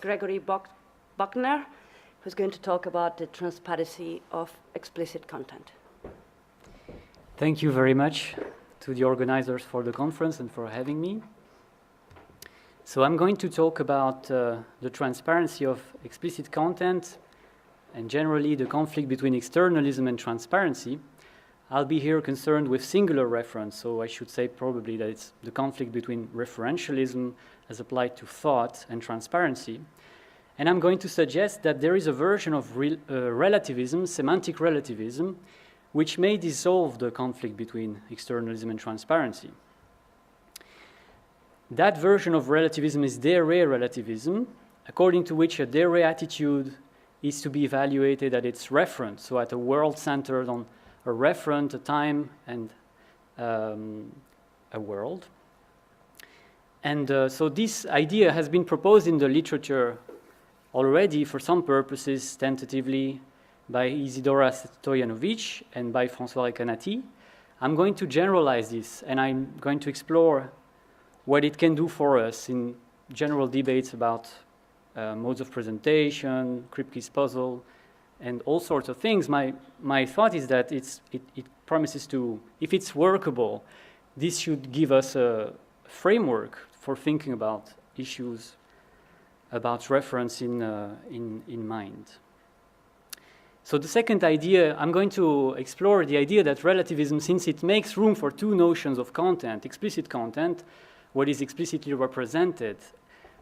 Gregory Bochner, who's going to talk about the transparency of explicit content. Thank you very much to the organizers for the conference and for having me. So I'm going to talk about the transparency of explicit content and generally the conflict between externalism and transparency. I'll be here concerned with singular reference, so I should say probably that it's the conflict between referentialism as applied to thought and transparency. And I'm going to suggest that there is a version of relativism, semantic relativism, which may dissolve the conflict between externalism and transparency. That version of relativism is de re relativism, according to which a de re attitude is to be evaluated at its reference, so at a world centered on a referent, a time, and a world. And so this idea has been proposed in the literature already for some purposes tentatively by Isidora Stojanovic and by François Recanati. I'm going to generalize this, and I'm going to explore what it can do for us in general debates about modes of presentation, Kripke's puzzle, and all sorts of things. My thought is that it promises to, if it's workable, this should give us a framework for thinking about issues about reference in mind. So the second idea, I'm going to explore the idea that relativism, since it makes room for two notions of content, explicit content, what is explicitly represented,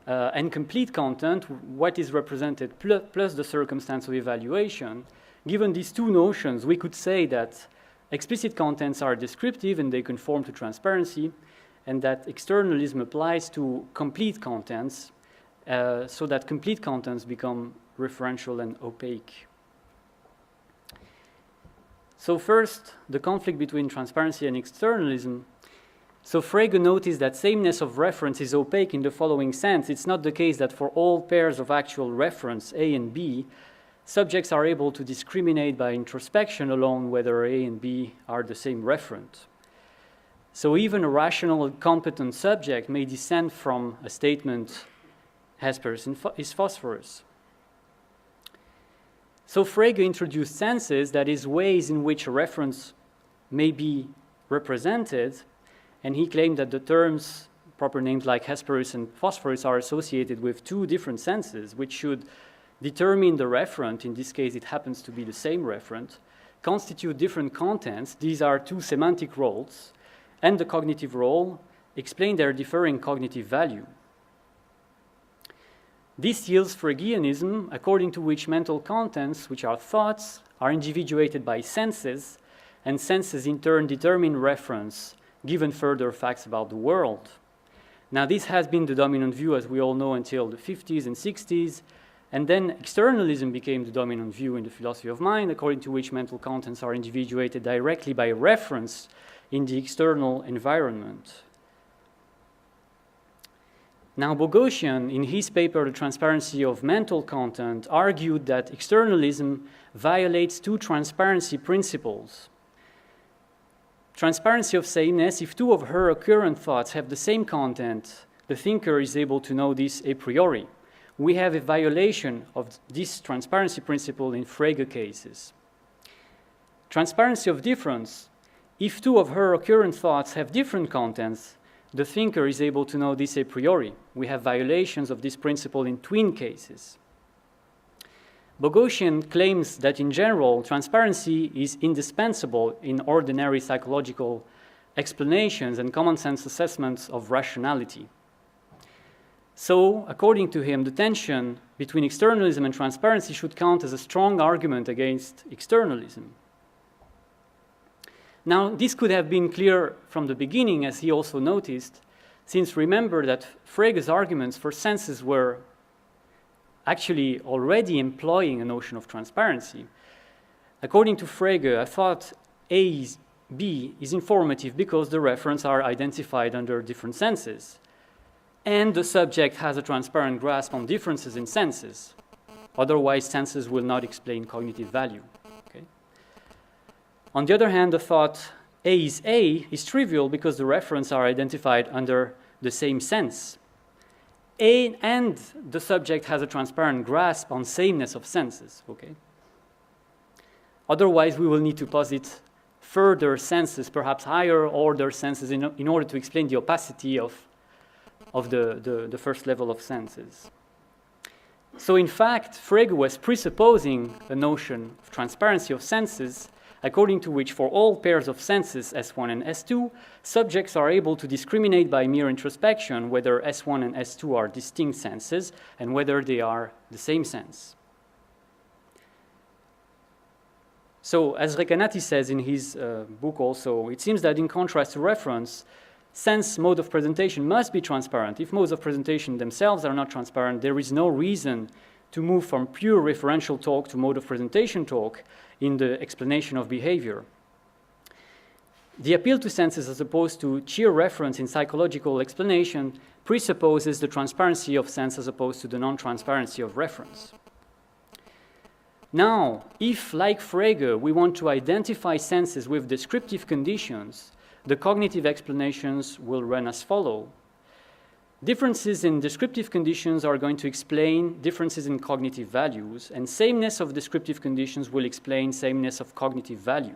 and complete content, what is represented, plus the circumstance of evaluation. Given these two notions, we could say that explicit contents are descriptive and they conform to transparency, and that externalism applies to complete contents, so that complete contents become referential and opaque. So first, the conflict between transparency and externalism. So Frege noticed that sameness of reference is opaque in the following sense. It's not the case that for all pairs of actual reference, A and B, subjects are able to discriminate by introspection alone whether A and B are the same referent. So even a rational, competent subject may dissent from a statement, Hesperus is phosphorus. So Frege introduced senses, that is, ways in which a reference may be represented, and he claimed that the terms, proper names like Hesperus and phosphorus, are associated with two different senses, which should determine the referent, in this case it happens to be the same referent, constitute different contents, these are two semantic roles, and the cognitive role explain their differing cognitive value. This yields Fregeanism, according to which mental contents, which are thoughts, are individuated by senses, and senses in turn determine reference, given further facts about the world. Now, this has been the dominant view, as we all know, until the 50s and 60s, and then externalism became the dominant view in the philosophy of mind, according to which mental contents are individuated directly by reference in the external environment. Now, Boghossian, in his paper, The Transparency of Mental Content, argued that externalism violates two transparency principles. Transparency of sameness, if two of her occurrent thoughts have the same content, the thinker is able to know this a priori. We have a violation of this transparency principle in Frege cases. Transparency of difference, if two of her occurrent thoughts have different contents, the thinker is able to know this a priori. We have violations of this principle in twin cases. Boghossian claims that in general, transparency is indispensable in ordinary psychological explanations and common sense assessments of rationality. So, according to him, the tension between externalism and transparency should count as a strong argument against externalism. Now, this could have been clear from the beginning, as he also noticed, since remember that Frege's arguments for senses were actually already employing a notion of transparency. According to Frege, a thought B is informative because the referents are identified under different senses, and the subject has a transparent grasp on differences in senses. Otherwise, senses will not explain cognitive value. Okay? On the other hand, the thought A is trivial because the referents are identified under the same sense. and the subject has a transparent grasp on sameness of senses, okay? Otherwise, we will need to posit further senses, perhaps higher order senses, in order to explain the opacity of the first level of senses. So in fact, Frege was presupposing a notion of transparency of senses, according to which for all pairs of senses, S1 and S2, subjects are able to discriminate by mere introspection whether S1 and S2 are distinct senses and whether they are the same sense. So, as Recanati says in his book also, it seems that in contrast to reference, sense mode of presentation must be transparent. If modes of presentation themselves are not transparent, there is no reason to move from pure referential talk to mode of presentation talk in the explanation of behavior. The appeal to senses as opposed to sheer reference in psychological explanation presupposes the transparency of sense as opposed to the non-transparency of reference. Now, if, like Frege, we want to identify senses with descriptive conditions, the cognitive explanations will run as follow. Differences in descriptive conditions are going to explain differences in cognitive values, and sameness of descriptive conditions will explain sameness of cognitive value.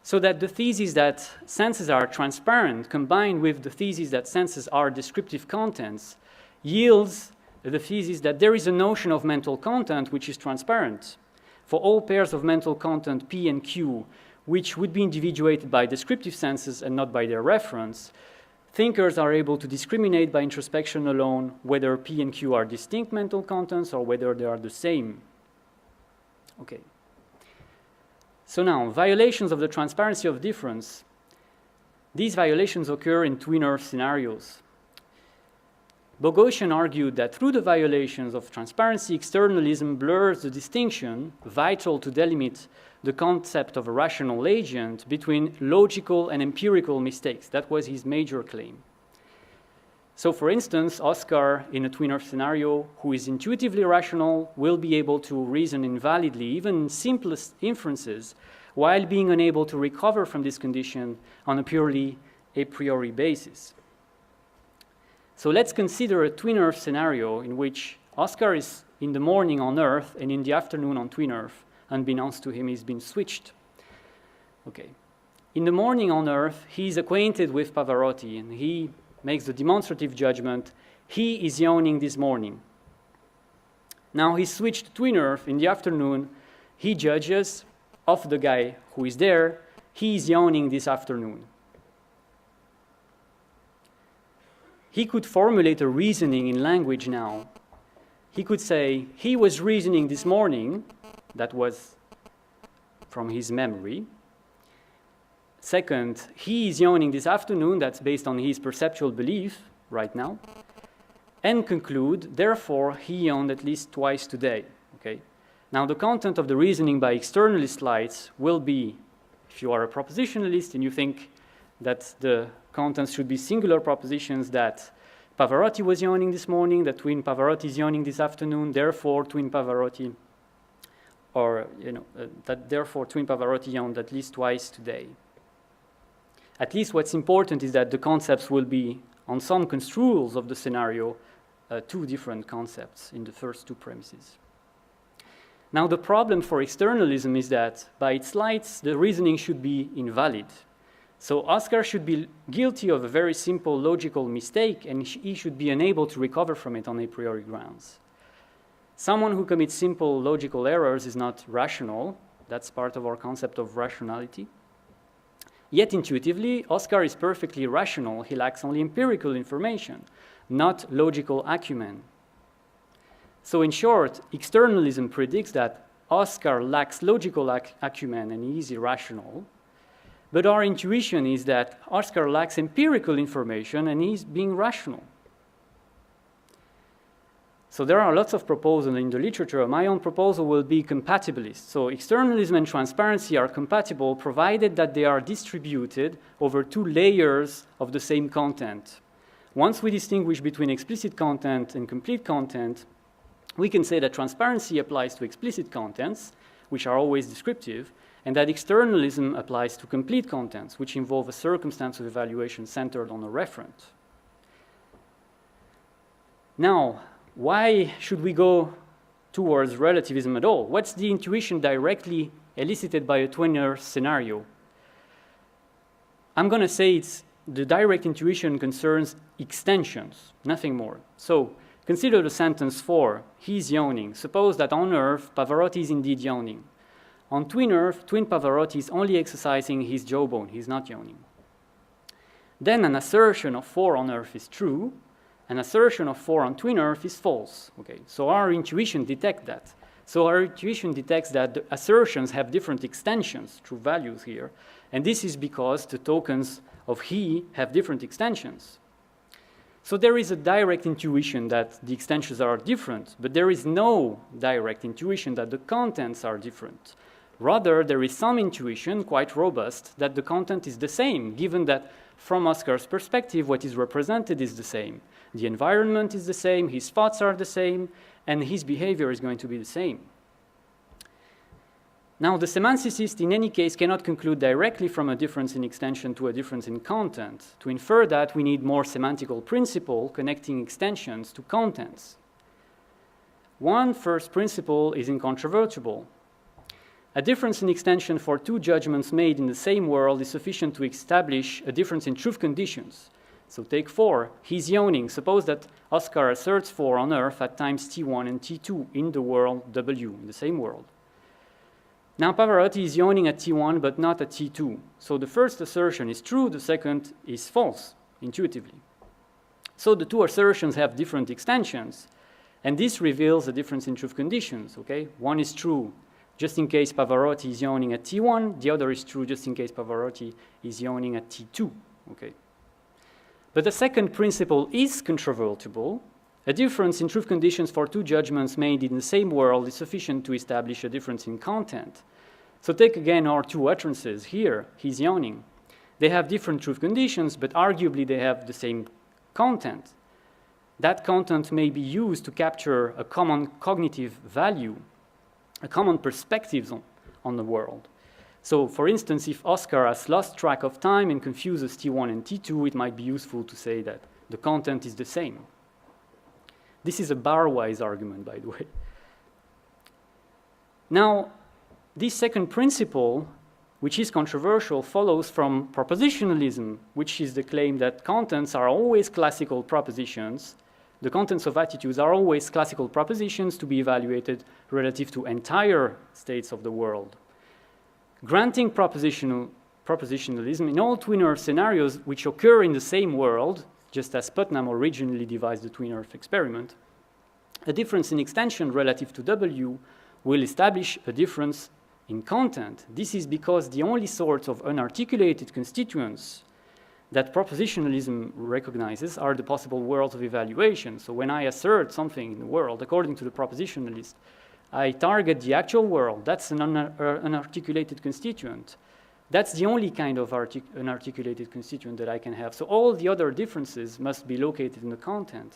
So that the thesis that senses are transparent combined with the thesis that senses are descriptive contents yields the thesis that there is a notion of mental content which is transparent. For all pairs of mental content P and Q, which would be individuated by descriptive senses and not by their reference, thinkers are able to discriminate by introspection alone whether P and Q are distinct mental contents or whether they are the same. Okay. So now, violations of the transparency of difference. These violations occur in twin Earth scenarios. Bochner argued that through the violations of transparency, externalism blurs the distinction vital to delimit the concept of a rational agent between logical and empirical mistakes. That was his major claim. So for instance, Oscar, in a twin Earth scenario, who is intuitively rational, will be able to reason invalidly, even simplest inferences, while being unable to recover from this condition on a purely a priori basis. So let's consider a twin Earth scenario in which Oscar is in the morning on Earth and in the afternoon on twin Earth. Unbeknownst to him, he's been switched. Okay. In the morning on Earth, he's acquainted with Pavarotti, and he makes the demonstrative judgment, he is yawning this morning. Now he's switched to twin Earth. In the afternoon, he judges of the guy who is there, he is yawning this afternoon. He could formulate a reasoning in language now. He could say, he was reasoning this morning. That was from his memory. Second, he is yawning this afternoon. That's based on his perceptual belief right now. And conclude, therefore, he yawned at least twice today. Okay. Now, the content of the reasoning by externalist lights will be, if you are a propositionalist and you think that the contents should be singular propositions, that Pavarotti was yawning this morning, that twin Pavarotti is yawning this afternoon, therefore twin Pavarotti, or that therefore twin Pavarotti yawned at least twice today. At least what's important is that the concepts will be, on some construals of the scenario, two different concepts in the first two premises. Now the problem for externalism is that by its lights, the reasoning should be invalid. So Oscar should be guilty of a very simple logical mistake, and he should be unable to recover from it on a priori grounds. Someone who commits simple logical errors is not rational. That's part of our concept of rationality. Yet intuitively, Oscar is perfectly rational. He lacks only empirical information, not logical acumen. So in short, externalism predicts that Oscar lacks logical acumen and he is irrational. But our intuition is that Oscar lacks empirical information and he's being rational. So there are lots of proposals in the literature. My own proposal will be compatibilist. So externalism and transparency are compatible provided that they are distributed over two layers of the same content. Once we distinguish between explicit content and complete content, we can say that transparency applies to explicit contents, which are always descriptive, and that externalism applies to complete contents, which involve a circumstance of evaluation centered on a referent. Now, why should we go towards relativism at all? What's the intuition directly elicited by a twin Earth scenario? I'm going to say the direct intuition concerns extensions, nothing more. So consider the sentence 4, he's yawning. Suppose that on Earth, Pavarotti is indeed yawning. On twin Earth, twin Pavarotti is only exercising his jawbone, he's not yawning. Then an assertion of 4 on Earth is true, an assertion of 4 on twin Earth is false. Okay, so our intuition detects that. So our intuition detects that the assertions have different extensions, true values here, and this is because the tokens of he have different extensions. So there is a direct intuition that the extensions are different, but there is no direct intuition that the contents are different. Rather, there is some intuition, quite robust, that the content is the same, given that from Oscar's perspective, what is represented is the same. The environment is the same, his thoughts are the same, and his behavior is going to be the same. Now, the semanticist, in any case, cannot conclude directly from a difference in extension to a difference in content. To infer that, we need more semantical principle connecting extensions to contents. One first principle is incontrovertible. A difference in extension for 2 judgments made in the same world is sufficient to establish a difference in truth conditions. So take 4, he's yawning. Suppose that Oscar asserts 4 on Earth at times T1 and T2 in the world W, in the same world. Now Pavarotti is yawning at T1 but not at T2. So the first assertion is true, the second is false, intuitively. So the 2 assertions have different extensions, and this reveals a difference in truth conditions, okay? One is true just in case Pavarotti is yawning at T1, the other is true just in case Pavarotti is yawning at T2, okay? But the second principle is controvertible. A difference in truth conditions for 2 judgments made in the same world is sufficient to establish a difference in content. So take again our 2 utterances. Here, he's yawning. They have different truth conditions, but arguably they have the same content. That content may be used to capture a common cognitive value, a common perspective on the world. So, for instance, if Oscar has lost track of time and confuses T1 and T2, it might be useful to say that the content is the same. This is a bar-wise argument, by the way. Now, this second principle, which is controversial, follows from propositionalism, which is the claim that contents are always classical propositions. The contents of attitudes are always classical propositions to be evaluated relative to entire states of the world. Granting propositionalism in all twin Earth scenarios which occur in the same world, just as Putnam originally devised the twin Earth experiment, a difference in extension relative to W will establish a difference in content. This is because the only sorts of unarticulated constituents that propositionalism recognizes are the possible worlds of evaluation. So when I assert something in the world, according to the propositionalist, I target the actual world. That's an unarticulated constituent. That's the only kind of unarticulated constituent that I can have. So all the other differences must be located in the content.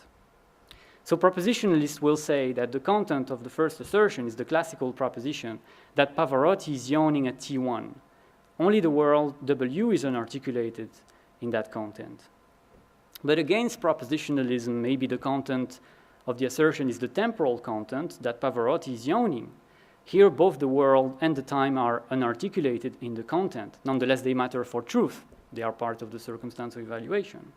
So propositionalists will say that the content of the first assertion is the classical proposition that Pavarotti is yawning at T1. Only the world W is unarticulated in that content. But against propositionalism, maybe the content of the assertion is the temporal content that Pavarotti is yawning. Here, both the world and the time are unarticulated in the content. Nonetheless, they matter for truth. They are part of the circumstance of evaluation.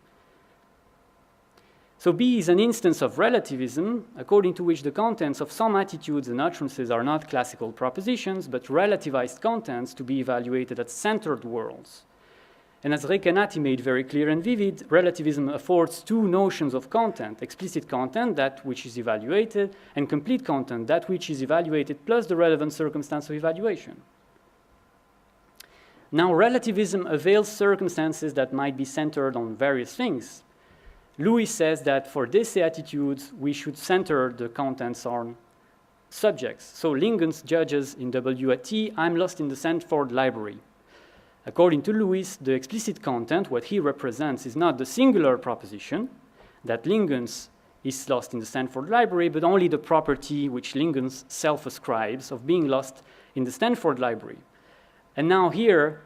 So B is an instance of relativism, according to which the contents of some attitudes and utterances are not classical propositions, but relativized contents to be evaluated as centered worlds. And as Recanati made very clear and vivid, relativism affords 2 notions of content: explicit content, that which is evaluated, and complete content, that which is evaluated plus the relevant circumstance of evaluation. Now, relativism avails circumstances that might be centered on various things. Lewis says that for Desse attitudes, we should center the contents on subjects. So Lingens judges in W at T, I'm lost in the Sanford library. According to Lewis, the explicit content, what he represents, is not the singular proposition that Lingens is lost in the Stanford library, but only the property which Lingens self-ascribes of being lost in the Stanford library. And now here,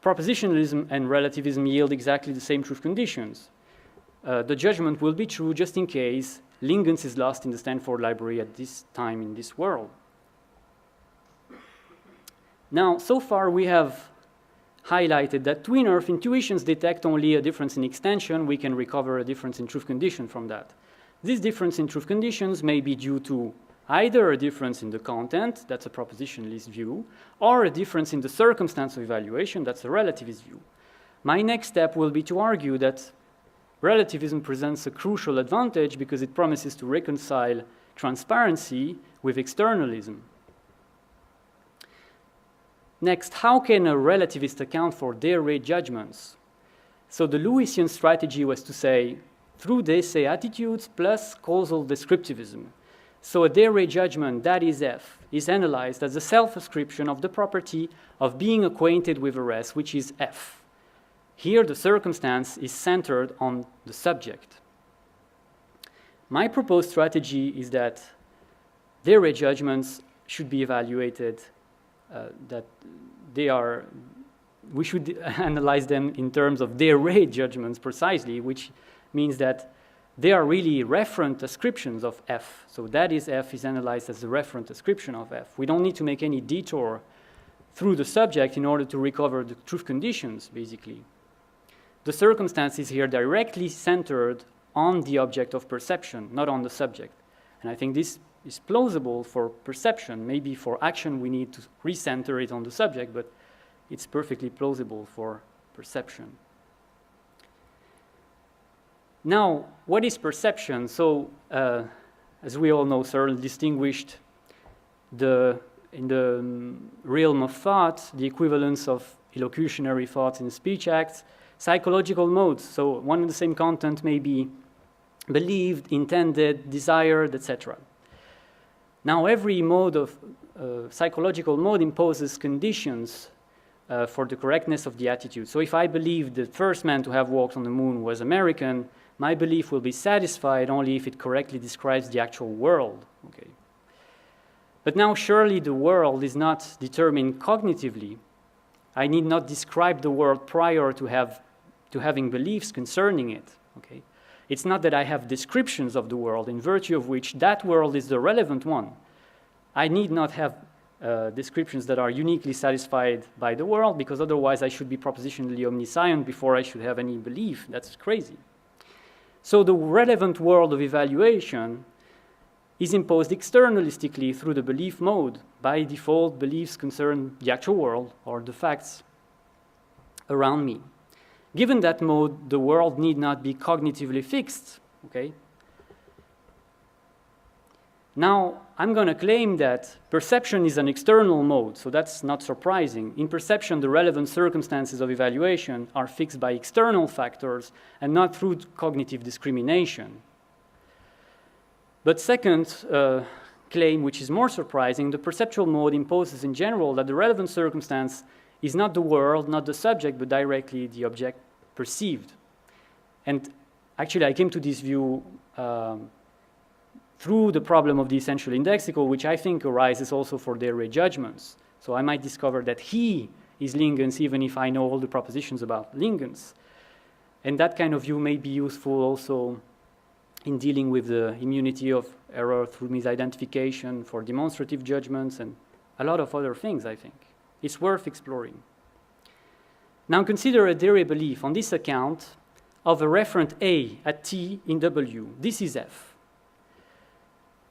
propositionalism and relativism yield exactly the same truth conditions. The judgment will be true just in case Lingens is lost in the Stanford Library at this time in this world. Now, so far we have highlighted that twin Earth intuitions detect only a difference in extension. We can recover a difference in truth condition from that. This difference in truth conditions may be due to either a difference in the content, that's a propositionalist view, or a difference in the circumstance of evaluation, that's a relativist view. My next step will be to argue that relativism presents a crucial advantage because it promises to reconcile transparency with externalism. Next, how can a relativist account for de re judgments? So the Lewisian strategy was to say, through de se attitudes plus causal descriptivism. So a de re judgment, that is F, is analyzed as a self-ascription of the property of being acquainted with a res, which is F. Here the circumstance is centered on the subject. My proposed strategy is that de re judgments should be evaluated, we should analyze them in terms of de re judgments precisely, which means that they are really referent ascriptions of F. So that is F is analyzed as the referent ascription of F. We don't need to make any detour through the subject in order to recover the truth conditions, basically. The circumstance is here directly centered on the object of perception, not on the subject. And I think this is plausible for perception. Maybe for action we need to recenter it on the subject, but it's perfectly plausible for perception. Now, what is perception? So, as we all know, Searle distinguished in the realm of thought, the equivalence of elocutionary thoughts in speech acts, psychological modes. So one and the same content may be believed, intended, desired, etc. Now, every mode of psychological mode imposes conditions for the correctness of the attitude. So if I believe the first man to have walked on the moon was American, my belief will be satisfied only if it correctly describes the actual world. Okay. But now surely the world is not determined cognitively. I need not describe the world prior to having beliefs concerning it. Okay. It's not that I have descriptions of the world in virtue of which that world is the relevant one. I need not have descriptions that are uniquely satisfied by the world, because otherwise I should be propositionally omniscient before I should have any belief. That's crazy. So the relevant world of evaluation is imposed externalistically through the belief mode. By default, beliefs concern the actual world or the facts around me. Given that mode, the world need not be cognitively fixed. Okay? Now, I'm going to claim that perception is an external mode, so that's not surprising. In perception, the relevant circumstances of evaluation are fixed by external factors and not through cognitive discrimination. But second claim, which is more surprising, the perceptual mode imposes in general that the relevant circumstance is not the world, not the subject, but directly the object perceived. And actually, I came to this view through the problem of the essential indexical, which I think arises also for their re-judgments. So I might discover that he is Lingens even if I know all the propositions about Lingens. And that kind of view may be useful also in dealing with the immunity of error through misidentification for demonstrative judgments and a lot of other things, I think. It's worth exploring. Now consider a Dere belief on this account of a referent A at T in W. This is F.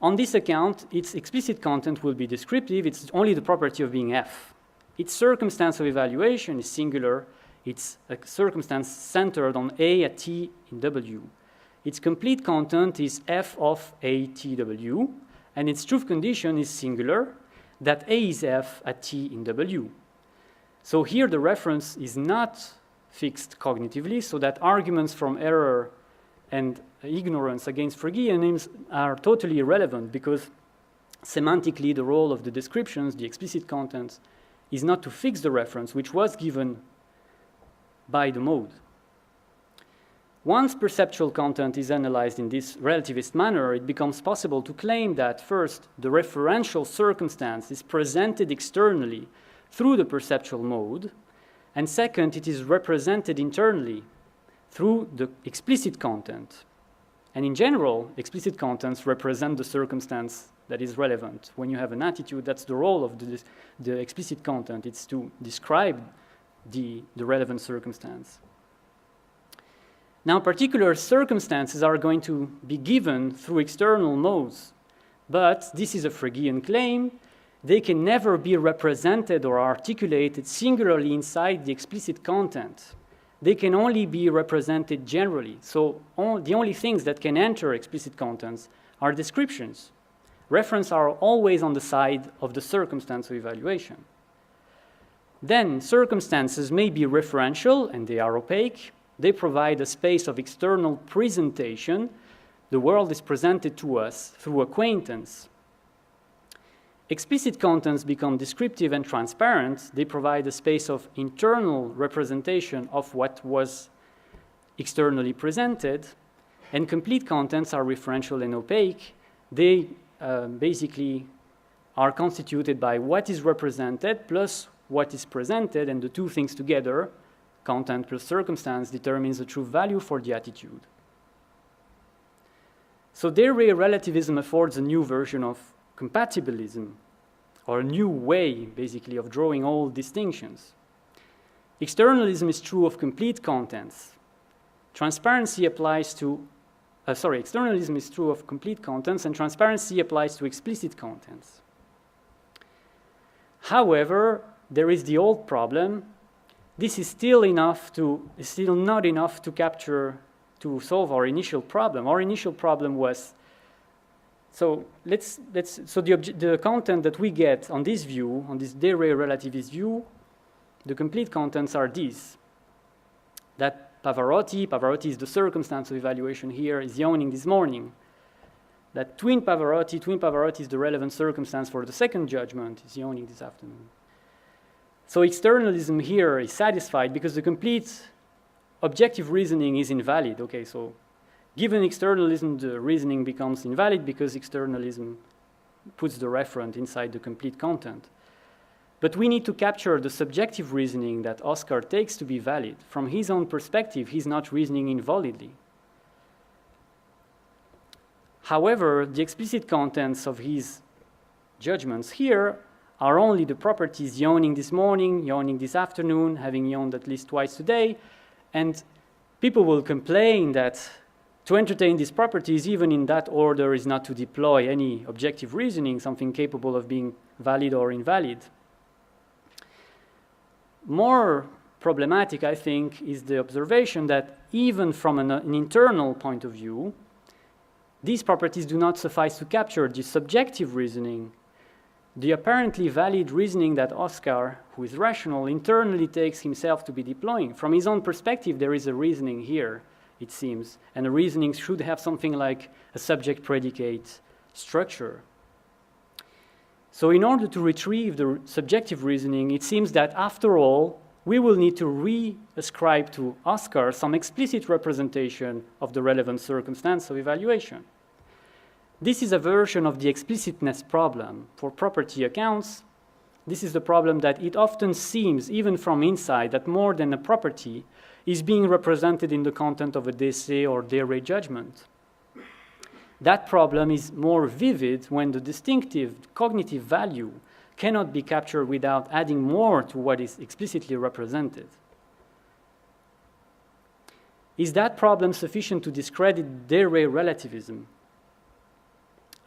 On this account, its explicit content will be descriptive. It's only the property of being F. Its circumstance of evaluation is singular. It's a circumstance centered on A at T in W. Its complete content is F of A T W, and its truth condition is singular, that A is F at T in W. So here the reference is not fixed cognitively, so that arguments from error and ignorance against Phrygianism are totally irrelevant, because semantically the role of the descriptions, the explicit contents, is not to fix the reference, which was given by the mode. Once perceptual content is analyzed in this relativist manner, it becomes possible to claim that, first, the referential circumstance is presented externally through the perceptual mode, and second, it is represented internally through the explicit content. And in general, explicit contents represent the circumstance that is relevant. When you have an attitude, that's the role of the explicit content. It's to describe the relevant circumstance. Now, particular circumstances are going to be given through external modes, but this is a Fregean claim. They can never be represented or articulated singularly inside the explicit content. They can only be represented generally. So the only things that can enter explicit contents are descriptions. References are always on the side of the circumstance of evaluation. Then circumstances may be referential, and they are opaque. They provide a space of external presentation. The world is presented to us through acquaintance. Explicit contents become descriptive and transparent. They provide a space of internal representation of what was externally presented. And complete contents are referential and opaque. They basically are constituted by what is represented plus what is presented, and the two things together, content plus circumstance, determines the true value for the attitude. So de-Rey relativism affords a new version of compatibilism, or a new way, basically, of drawing all distinctions. Externalism is true of complete contents. Transparency applies to, externalism is true of complete contents, and transparency applies to explicit contents. However, there is the old problem. This is still not enough to solve our initial problem. Our initial problem was, so the content that we get on this view, on this de-Rey relativist view, the complete contents are these. That Pavarotti is the circumstance of evaluation here, is yawning this morning. That twin Pavarotti is the relevant circumstance for the second judgment, is yawning this afternoon. So externalism here is satisfied because the complete objective reasoning is invalid. Okay, so given externalism, the reasoning becomes invalid because externalism puts the referent inside the complete content. But we need to capture the subjective reasoning that Oscar takes to be valid. From his own perspective, he's not reasoning invalidly. However, the explicit contents of his judgments here are only the properties yawning this morning, yawning this afternoon, having yawned at least twice today, and people will complain that to entertain these properties, even in that order, is not to deploy any objective reasoning, something capable of being valid or invalid. More problematic, I think, is the observation that even from an internal point of view, these properties do not suffice to capture the subjective reasoning, the apparently valid reasoning that Oscar, who is rational, internally takes himself to be deploying. From his own perspective, there is a reasoning here, it seems, and the reasoning should have something like a subject-predicate structure. So in order to retrieve the subjective reasoning, it seems that after all, we will need to re-ascribe to Oscar some explicit representation of the relevant circumstance of evaluation. This is a version of the explicitness problem. For property accounts, this is the problem that it often seems, even from inside, that more than a property is being represented in the content of a d'essai or de-Rey judgment. That problem is more vivid when the distinctive cognitive value cannot be captured without adding more to what is explicitly represented. Is that problem sufficient to discredit de-Rey relativism?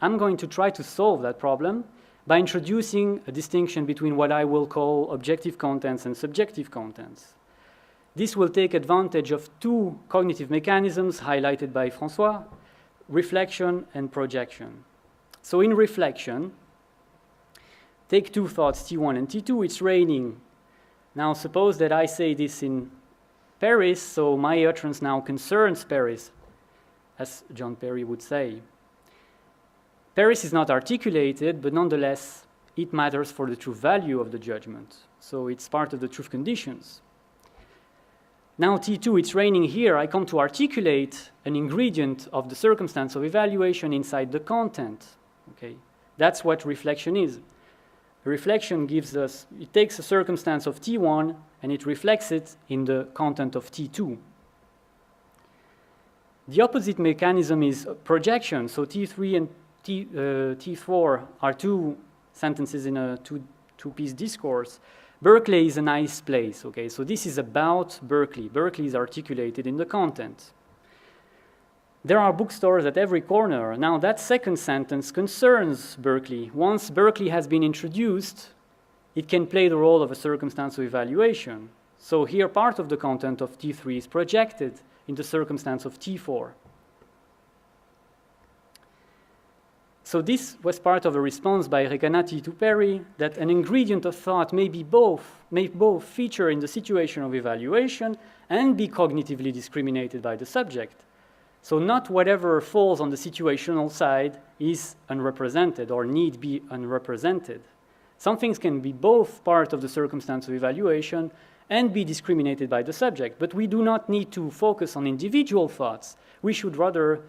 I'm going to try to solve that problem by introducing a distinction between what I will call objective contents and subjective contents. This will take advantage of two cognitive mechanisms highlighted by François: reflection and projection. So in reflection, take two thoughts, T1 and T2. It's raining. Now suppose that I say this in Paris, so my utterance now concerns Paris, as John Perry would say. Paris is not articulated, but nonetheless, it matters for the true value of the judgment. So it's part of the truth conditions. Now T2, it's raining here. I come to articulate an ingredient of the circumstance of evaluation inside the content. Okay, that's what reflection is. Reflection gives us, it takes a circumstance of T1 and it reflects it in the content of T2. The opposite mechanism is projection. So T3 and T4 are two sentences in a two-piece discourse. Berkeley is a nice place, okay? So this is about Berkeley. Berkeley is articulated in the content. There are bookstores at every corner. Now that second sentence concerns Berkeley. Once Berkeley has been introduced, it can play the role of a circumstance of evaluation. So here part of the content of T3 is projected in the circumstance of T4. So this was part of a response by Recanati to Perry that an ingredient of thought may both feature in the situation of evaluation and be cognitively discriminated by the subject. So not whatever falls on the situational side is unrepresented or need be unrepresented. Some things can be both part of the circumstance of evaluation and be discriminated by the subject, but we do not need to focus on individual thoughts. We should rather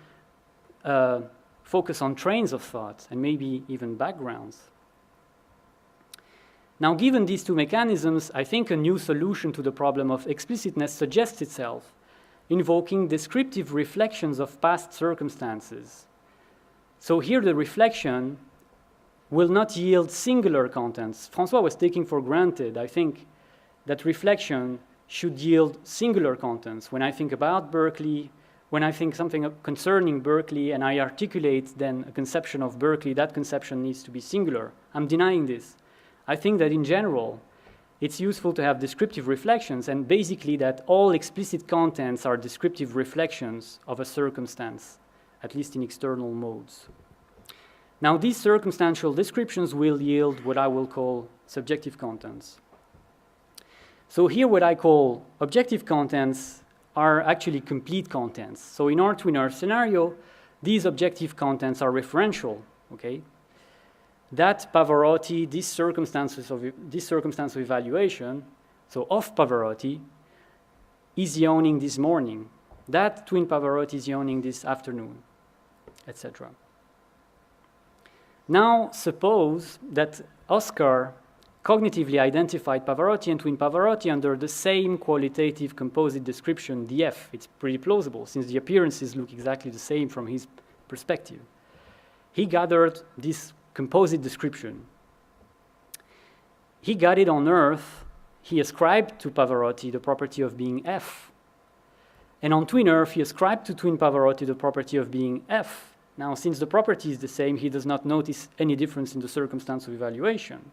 focus on trains of thought and maybe even backgrounds. Now, given these two mechanisms, I think a new solution to the problem of explicitness suggests itself, invoking descriptive reflections of past circumstances. So here the reflection will not yield singular contents. François was taking for granted, I think, that reflection should yield singular contents. When I think about Berkeley, when I think something concerning Berkeley and I articulate then a conception of Berkeley, that conception needs to be singular. I'm denying this. I think that in general, it's useful to have descriptive reflections, and basically that all explicit contents are descriptive reflections of a circumstance, at least in external modes. Now, these circumstantial descriptions will yield what I will call subjective contents. So here what I call objective contents are actually complete contents. So in our twin-earth scenario, these objective contents are referential, okay? That Pavarotti, this circumstance of evaluation, so of Pavarotti, is yawning this morning. That twin Pavarotti is yawning this afternoon, etc. Now suppose that Oscar cognitively identified Pavarotti and twin Pavarotti under the same qualitative composite description, the F. It's pretty plausible since the appearances look exactly the same from his perspective. He gathered this composite description. He got it on Earth. He ascribed to Pavarotti the property of being F. And on twin Earth, he ascribed to twin Pavarotti the property of being F. Now, since the property is the same, he does not notice any difference in the circumstance of evaluation.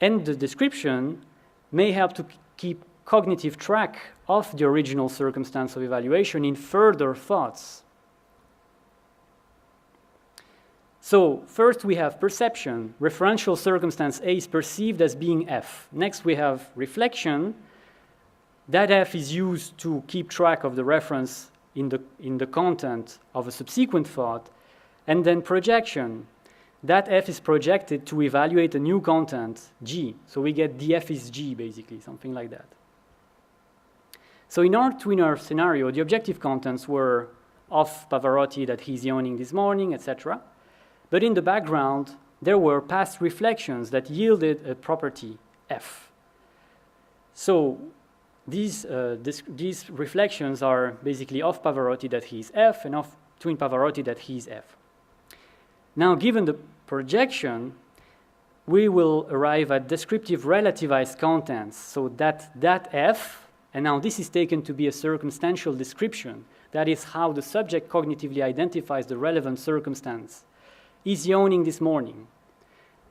And the description may help to keep cognitive track of the original circumstance of evaluation in further thoughts. So first we have perception. Referential circumstance A is perceived as being F. Next we have reflection. That F is used to keep track of the reference in the content of a subsequent thought. And then projection. That F is projected to evaluate a new content, G. So we get the F is G, basically, something like that. So in our twin Earth scenario, the objective contents were of Pavarotti that he's yawning this morning, etc. But in the background, there were past reflections that yielded a property, F. So these reflections are basically of Pavarotti that he's F and of twin Pavarotti that he's F. Now, given the projection, we will arrive at descriptive relativized contents. So that F, and now this is taken to be a circumstantial description. That is how the subject cognitively identifies the relevant circumstance. Is yawning this morning.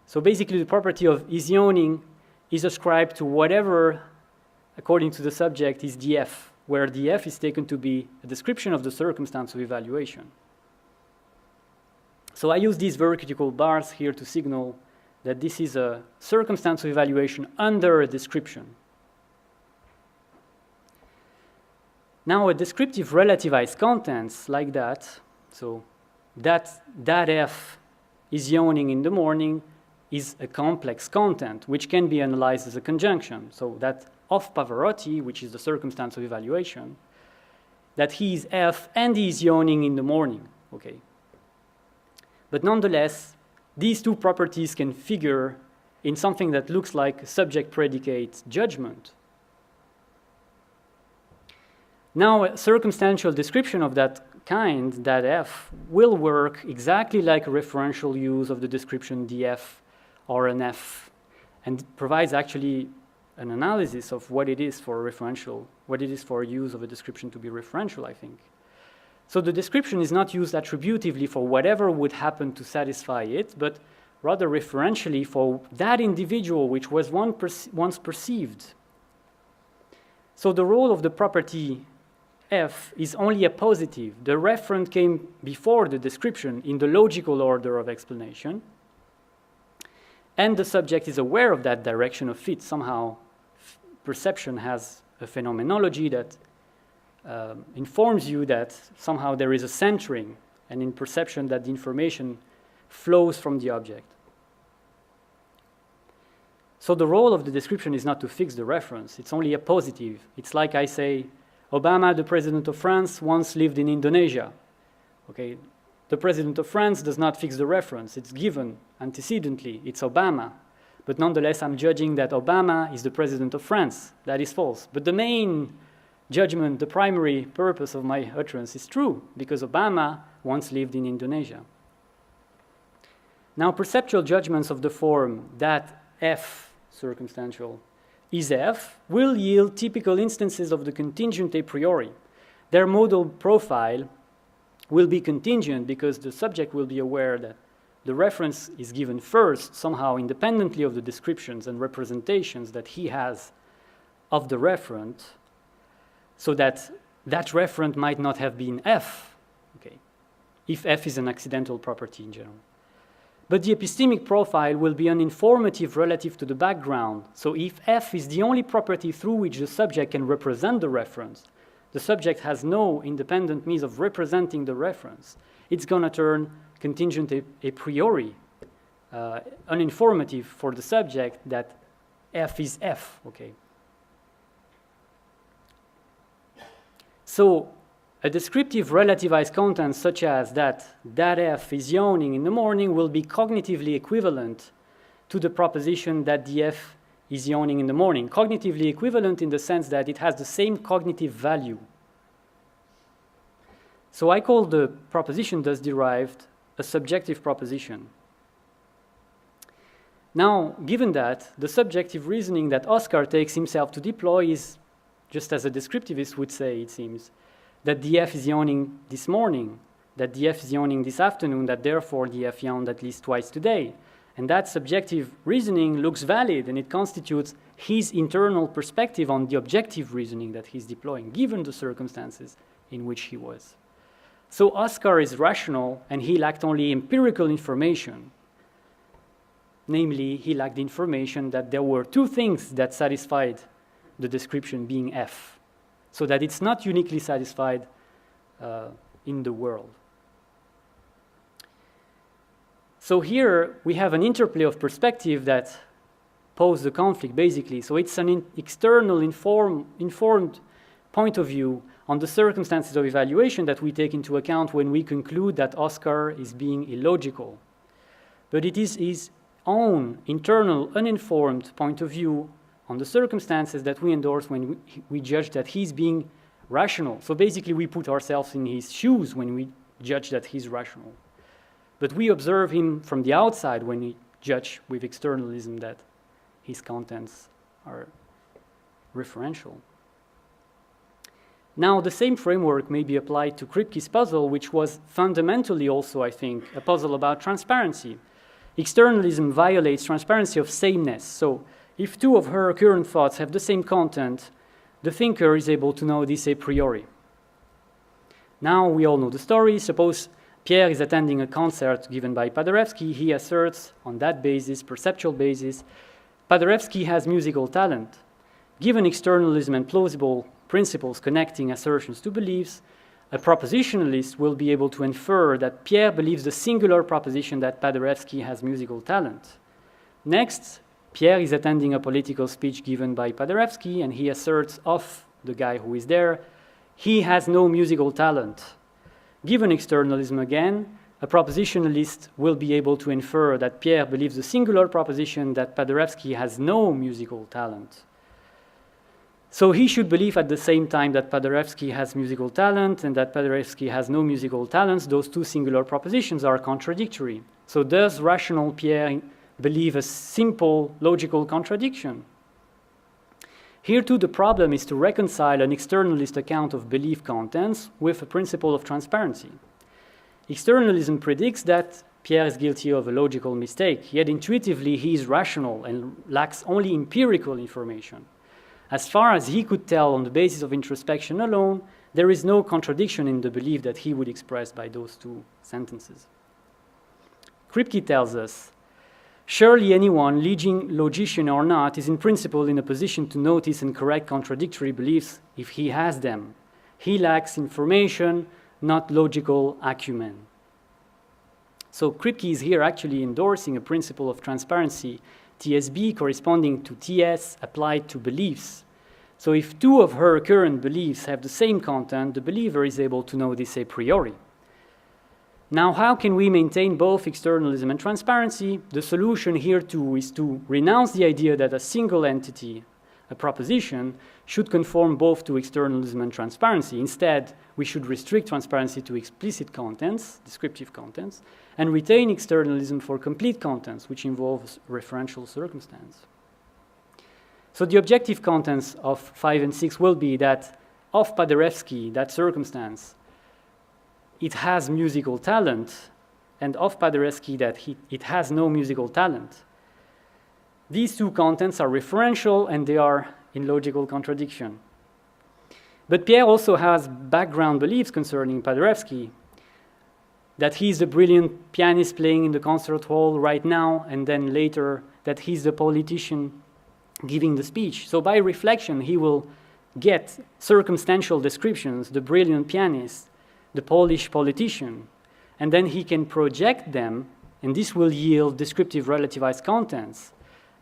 So basically the property of is yawning is ascribed to whatever, according to the subject, is the F, where the F is taken to be a description of the circumstance of evaluation. So I use these vertical bars here to signal that this is a circumstance of evaluation under a description. Now a descriptive relativized contents like that, so that F is yawning in the morning is a complex content, which can be analyzed as a conjunction. So that of Pavarotti, which is the circumstance of evaluation, that he is F and he is yawning in the morning, okay? But nonetheless, these two properties can figure in something that looks like subject-predicate judgment. Now, a circumstantial description of that kind, that F, will work exactly like a referential use of the description dF or an F, and provides actually an analysis of what it is for a referential, what it is for a use of a description to be referential, I think. So the description is not used attributively for whatever would happen to satisfy it, but rather referentially for that individual which was once perceived. So the role of the property F is only a positive. The referent came before the description in the logical order of explanation, and the subject is aware of that direction of fit. Somehow, perception has a phenomenology that informs you that somehow there is a centering, and in perception that the information flows from the object. So the role of the description is not to fix the reference. It's only a positive. It's like I say, Obama, the president of France, once lived in Indonesia. Okay, the president of France does not fix the reference. It's given antecedently. It's Obama. But nonetheless, I'm judging that Obama is the president of France. That is false. But the main judgment, the primary purpose of my utterance is true, because Obama once lived in Indonesia. Now, perceptual judgments of the form that F, circumstantial, is F, will yield typical instances of the contingent a priori. Their modal profile will be contingent because the subject will be aware that the reference is given first, somehow independently of the descriptions and representations that he has of the referent, so that that referent might not have been F, okay, if F is an accidental property in general. But the epistemic profile will be uninformative relative to the background. So if F is the only property through which the subject can represent the reference, the subject has no independent means of representing the reference, it's going to turn contingent a priori, uninformative for the subject that F is F, okay? So a descriptive relativized content such as that F is yawning in the morning will be cognitively equivalent to the proposition that the F is yawning in the morning. Cognitively equivalent in the sense that it has the same cognitive value. So I call the proposition thus derived a subjective proposition. Now, given that, the subjective reasoning that Oscar takes himself to deploy is, just as a descriptivist would say, it seems, that the F is yawning this morning, that the F is yawning this afternoon, that therefore the F yawned at least twice today. And that subjective reasoning looks valid, and it constitutes his internal perspective on the objective reasoning that he's deploying, given the circumstances in which he was. So Oscar is rational, and he lacked only empirical information. Namely, he lacked information that there were two things that satisfied the description being F, so that it's not uniquely satisfied in the world. So here we have an interplay of perspective that pose the conflict, basically. So it's an external informed point of view on the circumstances of evaluation that we take into account when we conclude that Oscar is being illogical. But it is his own internal, uninformed point of view on the circumstances that we endorse when we judge that he's being rational. So basically we put ourselves in his shoes when we judge that he's rational. But we observe him from the outside when we judge with externalism that his contents are referential. Now, the same framework may be applied to Kripke's puzzle, which was fundamentally also, I think, a puzzle about transparency. Externalism violates transparency of sameness. So if two of her current thoughts have the same content, the thinker is able to know this a priori. Now, we all know the story. Suppose Pierre is attending a concert given by Paderewski. He asserts on that basis, perceptual basis, Paderewski has musical talent. Given externalism and plausible principles connecting assertions to beliefs, a propositionalist will be able to infer that Pierre believes the singular proposition that Paderewski has musical talent. Next, Pierre is attending a political speech given by Paderewski, and he asserts of the guy who is there, he has no musical talent. Given externalism again, a propositionalist will be able to infer that Pierre believes the singular proposition that Paderewski has no musical talent. So he should believe at the same time that Paderewski has musical talent and that Paderewski has no musical talents. Those two singular propositions are contradictory. So does rational Pierre believe a simple logical contradiction? Here too the problem is to reconcile an externalist account of belief contents with a principle of transparency. Externalism predicts that Pierre is guilty of a logical mistake, yet intuitively he is rational and lacks only empirical information. As far as he could tell on the basis of introspection alone, there is no contradiction in the belief that he would express by those two sentences. Kripke tells us, surely anyone, logician or not, is in principle in a position to notice and correct contradictory beliefs if he has them. He lacks information, not logical acumen. So Kripke is here actually endorsing a principle of transparency, TSB corresponding to TS applied to beliefs. So if two of her current beliefs have the same content, the believer is able to know this a priori. Now, how can we maintain both externalism and transparency? The solution here too is to renounce the idea that a single entity, a proposition, should conform both to externalism and transparency. Instead, we should restrict transparency to explicit contents, descriptive contents, and retain externalism for complete contents, which involves referential circumstance. So the objective contents of 5 and 6 will be that of Paderewski, that circumstance, it has musical talent, and of Paderewski that it has no musical talent. These two contents are referential and they are in logical contradiction. But Pierre also has background beliefs concerning Paderewski, that he's the brilliant pianist playing in the concert hall right now, and then later that he's the politician giving the speech. So by reflection, he will get circumstantial descriptions, the brilliant pianist, the Polish politician, and then he can project them, and this will yield descriptive relativized contents,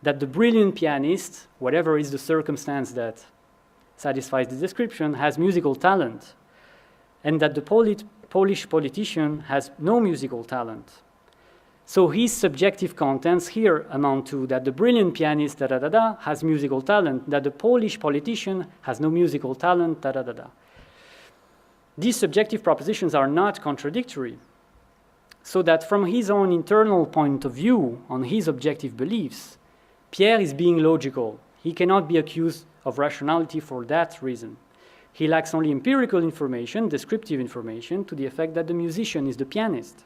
that the brilliant pianist, whatever is the circumstance that satisfies the description, has musical talent, and that the Polish politician has no musical talent. So his subjective contents here amount to that the brilliant pianist has musical talent, that the Polish politician has no musical talent. These subjective propositions are not contradictory, so that from his own internal point of view on his objective beliefs, Pierre is being logical. He cannot be accused of rationality for that reason. He lacks only empirical information, descriptive information, to the effect that the musician is the pianist.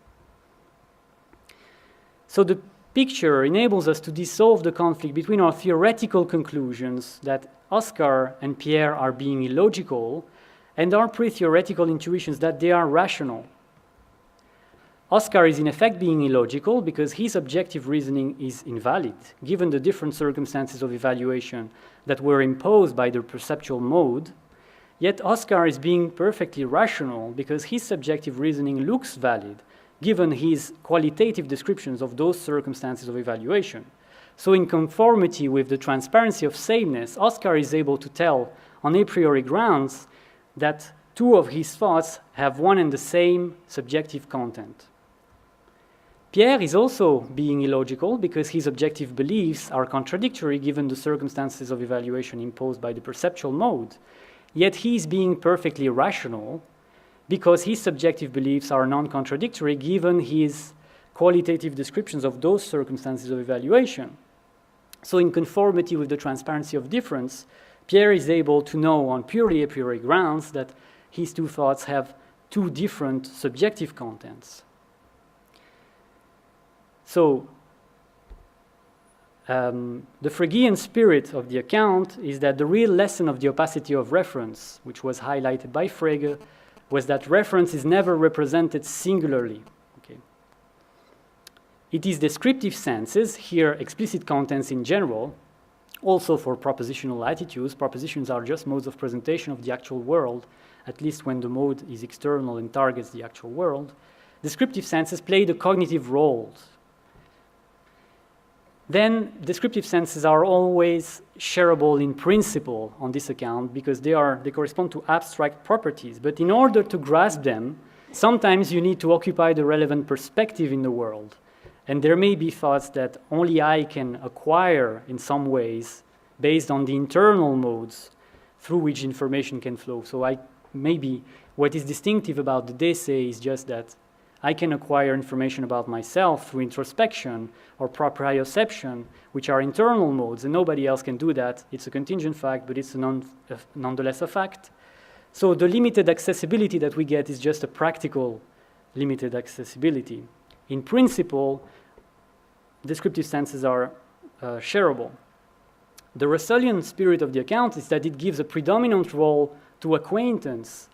So the picture enables us to dissolve the conflict between our theoretical conclusions that Oscar and Pierre are being illogical and our pre-theoretical intuitions that they are rational. Oscar is in effect being illogical because his objective reasoning is invalid, given the different circumstances of evaluation that were imposed by the perceptual mode. Yet Oscar is being perfectly rational because his subjective reasoning looks valid, given his qualitative descriptions of those circumstances of evaluation. So in conformity with the transparency of sameness, Oscar is able to tell on a priori grounds that two of his thoughts have one and the same subjective content. Pierre is also being illogical because his objective beliefs are contradictory given the circumstances of evaluation imposed by the perceptual mode. Yet he is being perfectly rational because his subjective beliefs are non-contradictory given his qualitative descriptions of those circumstances of evaluation. So in conformity with the transparency of difference, Pierre is able to know on purely a priori grounds that his two thoughts have two different subjective contents. So the Fregean spirit of the account is that the real lesson of the opacity of reference, which was highlighted by Frege, was that reference is never represented singularly. Okay. It is descriptive senses, here explicit contents in general, also for propositional attitudes. Propositions are just modes of presentation of the actual world, at least when the mode is external and targets the actual world. Descriptive senses play the cognitive roles. Then descriptive senses are always shareable in principle on this account because they correspond to abstract properties. But in order to grasp them, sometimes you need to occupy the relevant perspective in the world. And there may be thoughts that only I can acquire in some ways based on the internal modes, through which information can flow. So maybe what is distinctive about the dese is just that I can acquire information about myself through introspection or proprioception, which are internal modes, and nobody else can do that. It's a contingent fact, but it's nonetheless a fact. So the limited accessibility that we get is just a practical limited accessibility. In principle, descriptive senses are shareable. The Russellian spirit of the account is that it gives a predominant role to acquaintance.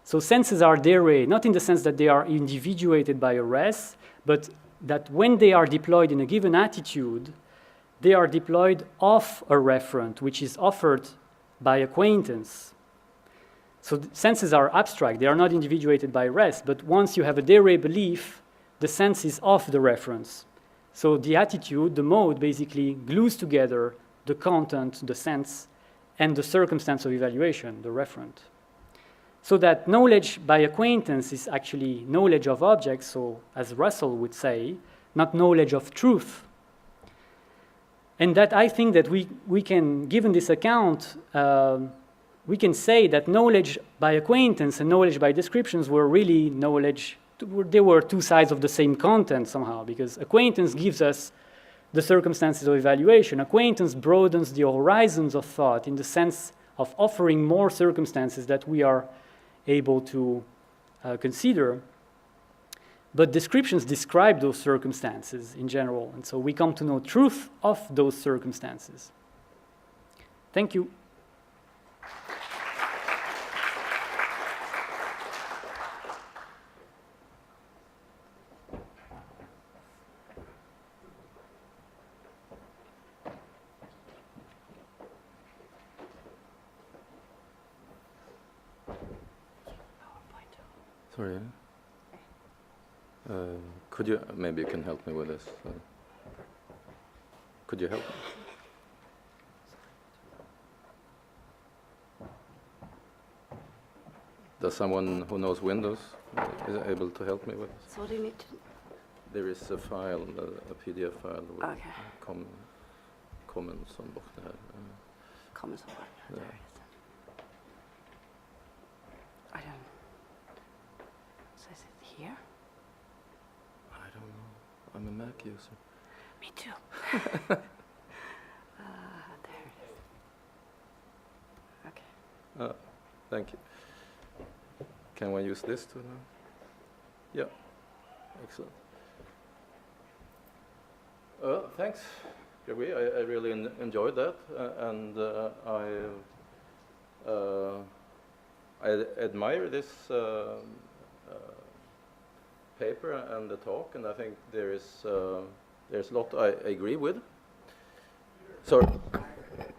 So senses are dere, not in the sense that they are individuated by a res, but that when they are deployed in a given attitude, they are deployed off a referent, which is offered by acquaintance. So senses are abstract, they are not individuated by res, but once you have a dere belief, the sense is off the reference. So the attitude, the mode, basically glues together the content, the sense, and the circumstance of evaluation, the referent. So that knowledge by acquaintance is actually knowledge of objects, so as Russell would say, not knowledge of truth. And that I think that we can, given this account, we can say that knowledge by acquaintance and knowledge by descriptions were really knowledge, they were two sides of the same content somehow, because acquaintance gives us the circumstances of evaluation. Acquaintance broadens the horizons of thought in the sense of offering more circumstances that we are able to consider. But descriptions describe those circumstances in general, and so we come to know truth of those circumstances. Thank you. Sorry. Could you, maybe you can help me with this. Could you help me? Does someone who knows Windows is able to help me with this? So what do you need to... There is a file, a PDF file with Okay. comments on Bochner. Comments on Bochner. Yeah. There it is. I don't... So is it here? I don't know. I'm a Mac user. Me too. There it is. Okay. Thank you. Can one use this too now? Yeah. Excellent. Thanks, Gregory. I really enjoyed that, and I admire this paper and the talk, and I think there's a lot I agree with. Sorry,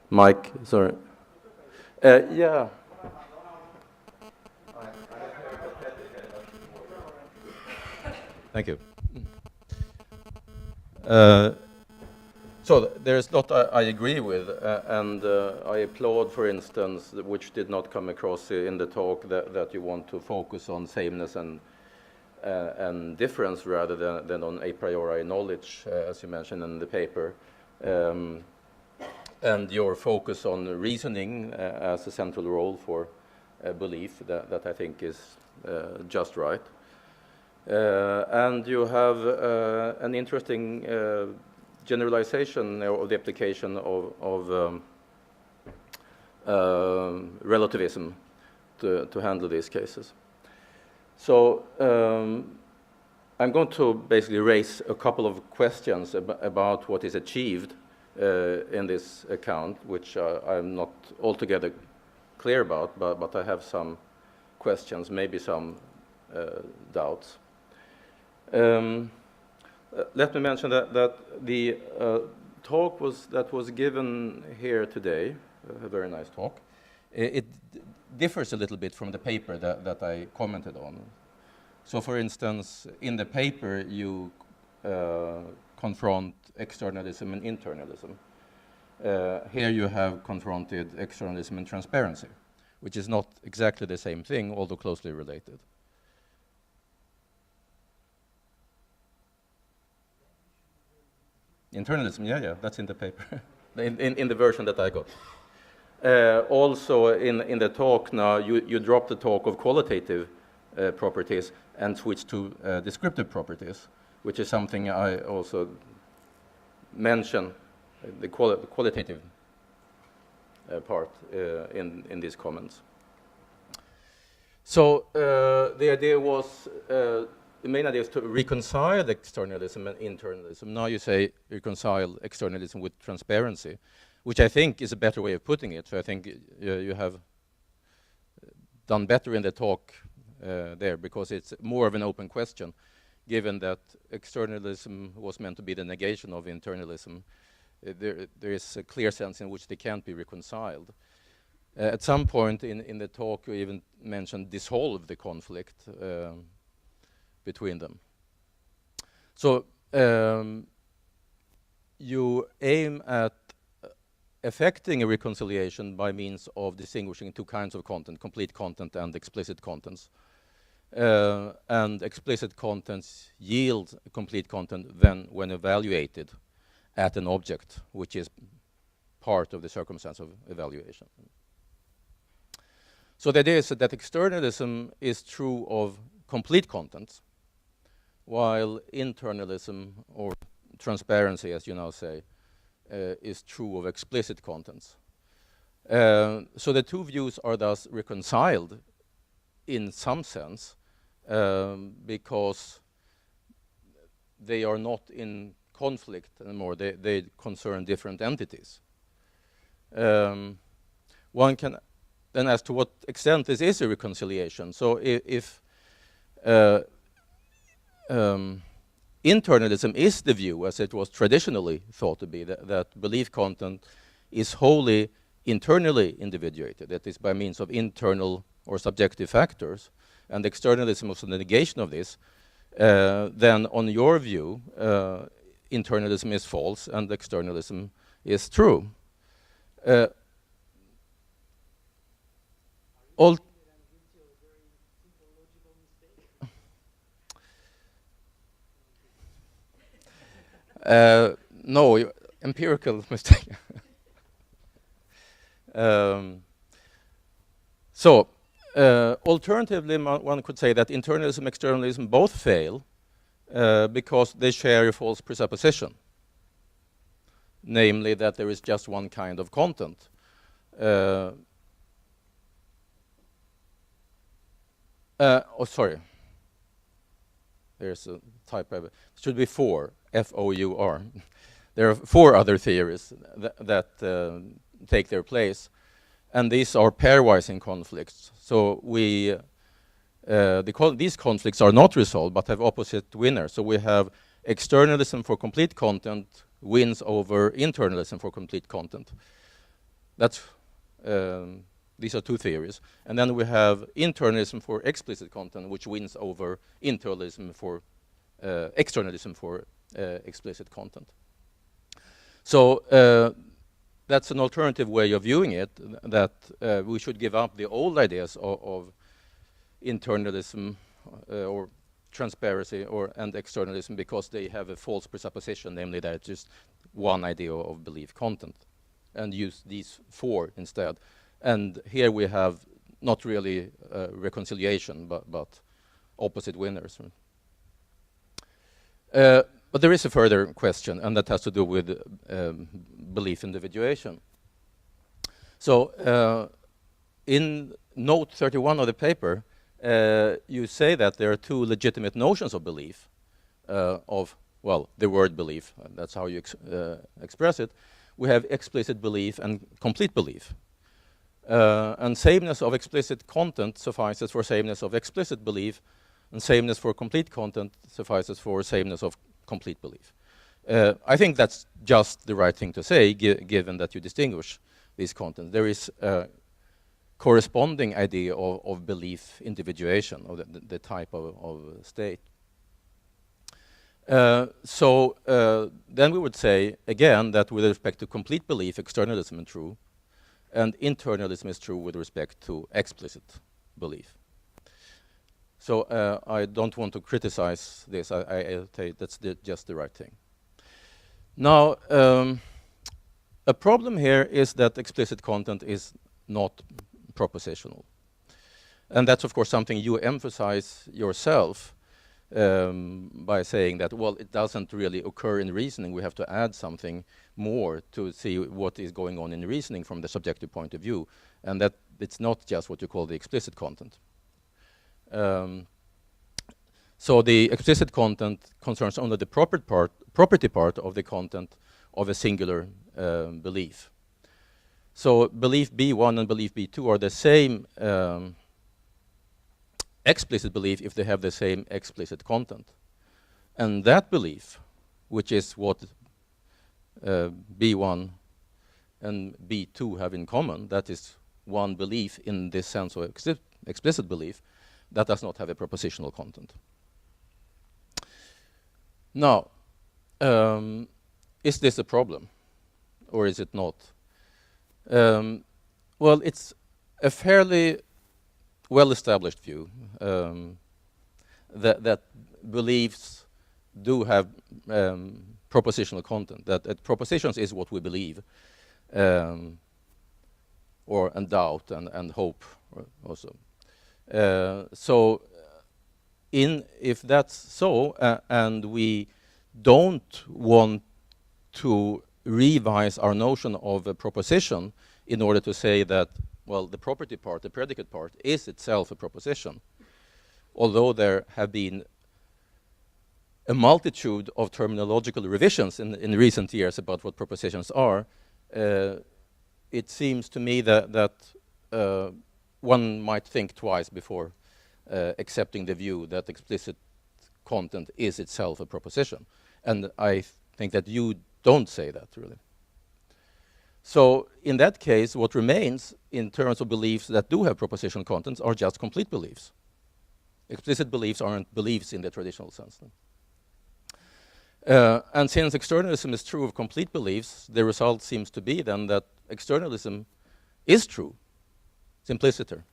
Mike. Sorry. Yeah. Thank you. So there's a lot I agree with, and I applaud, for instance, which did not come across in the talk, that you want to focus on sameness and difference rather than on a priori knowledge, as you mentioned in the paper, and your focus on reasoning as a central role for belief, that I think is just right. And you have an interesting generalization of the application of relativism to handle these cases. So I'm going to basically raise a couple of questions about what is achieved in this account, which I'm not altogether clear about, but I have some questions, maybe some doubts. Let me mention that the talk that was given here today, a very nice talk, it differs a little bit from the paper that I commented on. So, for instance, in the paper you confront externalism and internalism. Here you have confronted externalism and transparency, which is not exactly the same thing, although closely related. Internalism, yeah, that's in the paper, in the version that I got. Also, in the talk now, you drop the talk of qualitative properties and switch to descriptive properties, which is something I also mention, the qualitative part in these comments. So the idea was, the main idea is to reconcile externalism and internalism. Now you say reconcile externalism with transparency, which I think is a better way of putting it. So I think you have done better in the talk there, because it's more of an open question, given that externalism was meant to be the negation of internalism. There is a clear sense in which they can't be reconciled. At some point in the talk, you even mentioned dissolve the conflict between them. So you aim at effecting a reconciliation by means of distinguishing two kinds of content, complete content and explicit contents. And explicit contents yield complete content then when evaluated at an object, which is part of the circumstance of evaluation. So the idea is that externalism is true of complete contents, while internalism, or transparency, as you now say, is true of explicit contents. So the two views are thus reconciled in some sense, because they are not in conflict anymore. They concern different entities. One can then ask to what extent this is a reconciliation. So if internalism is the view, as it was traditionally thought to be, that belief content is wholly internally individuated, that is by means of internal or subjective factors, and externalism was a negation of this, then on your view, internalism is false and externalism is true. No, empirical mistake. Alternatively, one could say that internalism and externalism both fail because they share a false presupposition, namely that there is just one kind of content. Sorry. There's a typo. It should be four, F-O-U-R. There are four other theories that take their place, and these are pairwise in conflicts. So these conflicts are not resolved, but have opposite winners. So we have externalism for complete content wins over internalism for complete content. That's these are two theories. And then we have internalism for explicit content, which wins over internalism for externalism for explicit content. So that's an alternative way of viewing it, that we should give up the old ideas of internalism or transparency and externalism, because they have a false presupposition, namely that it's just one idea of belief content, and use these four instead. And here we have not really reconciliation, but opposite winners. But there is a further question, and that has to do with belief individuation. So in note 31 of the paper, you say that there are two legitimate notions of belief, well, the word belief, that's how you express it. We have explicit belief and complete belief. And sameness of explicit content suffices for sameness of explicit belief, and sameness for complete content suffices for sameness of complete belief. I think that's just the right thing to say, given that you distinguish these contents. There is a corresponding idea of belief individuation, of the type of state. So then we would say, again, that with respect to complete belief, externalism is true, and internalism is true with respect to explicit belief. So I don't want to criticize this. I tell you that's just the right thing. Now, a problem here is that explicit content is not propositional. And that's, of course, something you emphasize yourself by saying that, well, it doesn't really occur in reasoning. We have to add something more to see what is going on in reasoning from the subjective point of view, and that it's not just what you call the explicit content. So the explicit content concerns only the property part of the content of a singular belief. So belief B1 and belief B2 are the same explicit belief if they have the same explicit content. And that belief, which is what B1 and B2 have in common, that is one belief in this sense of explicit belief, that does not have a propositional content. Now, is this a problem, or is it not? Well, it's a fairly well-established view that beliefs do have propositional content, that propositions is what we believe, and doubt and hope also. So if that's so, and we don't want to revise our notion of a proposition in order to say that, well, the property part, the predicate part, is itself a proposition, although there have been a multitude of terminological revisions in recent years about what propositions are, it seems to me that one might think twice before accepting the view that explicit content is itself a proposition. And I think that you don't say that, really. So in that case, what remains in terms of beliefs that do have propositional contents are just complete beliefs. Explicit beliefs aren't beliefs in the traditional sense. And since externalism is true of complete beliefs, the result seems to be then that externalism is true, simpliciter,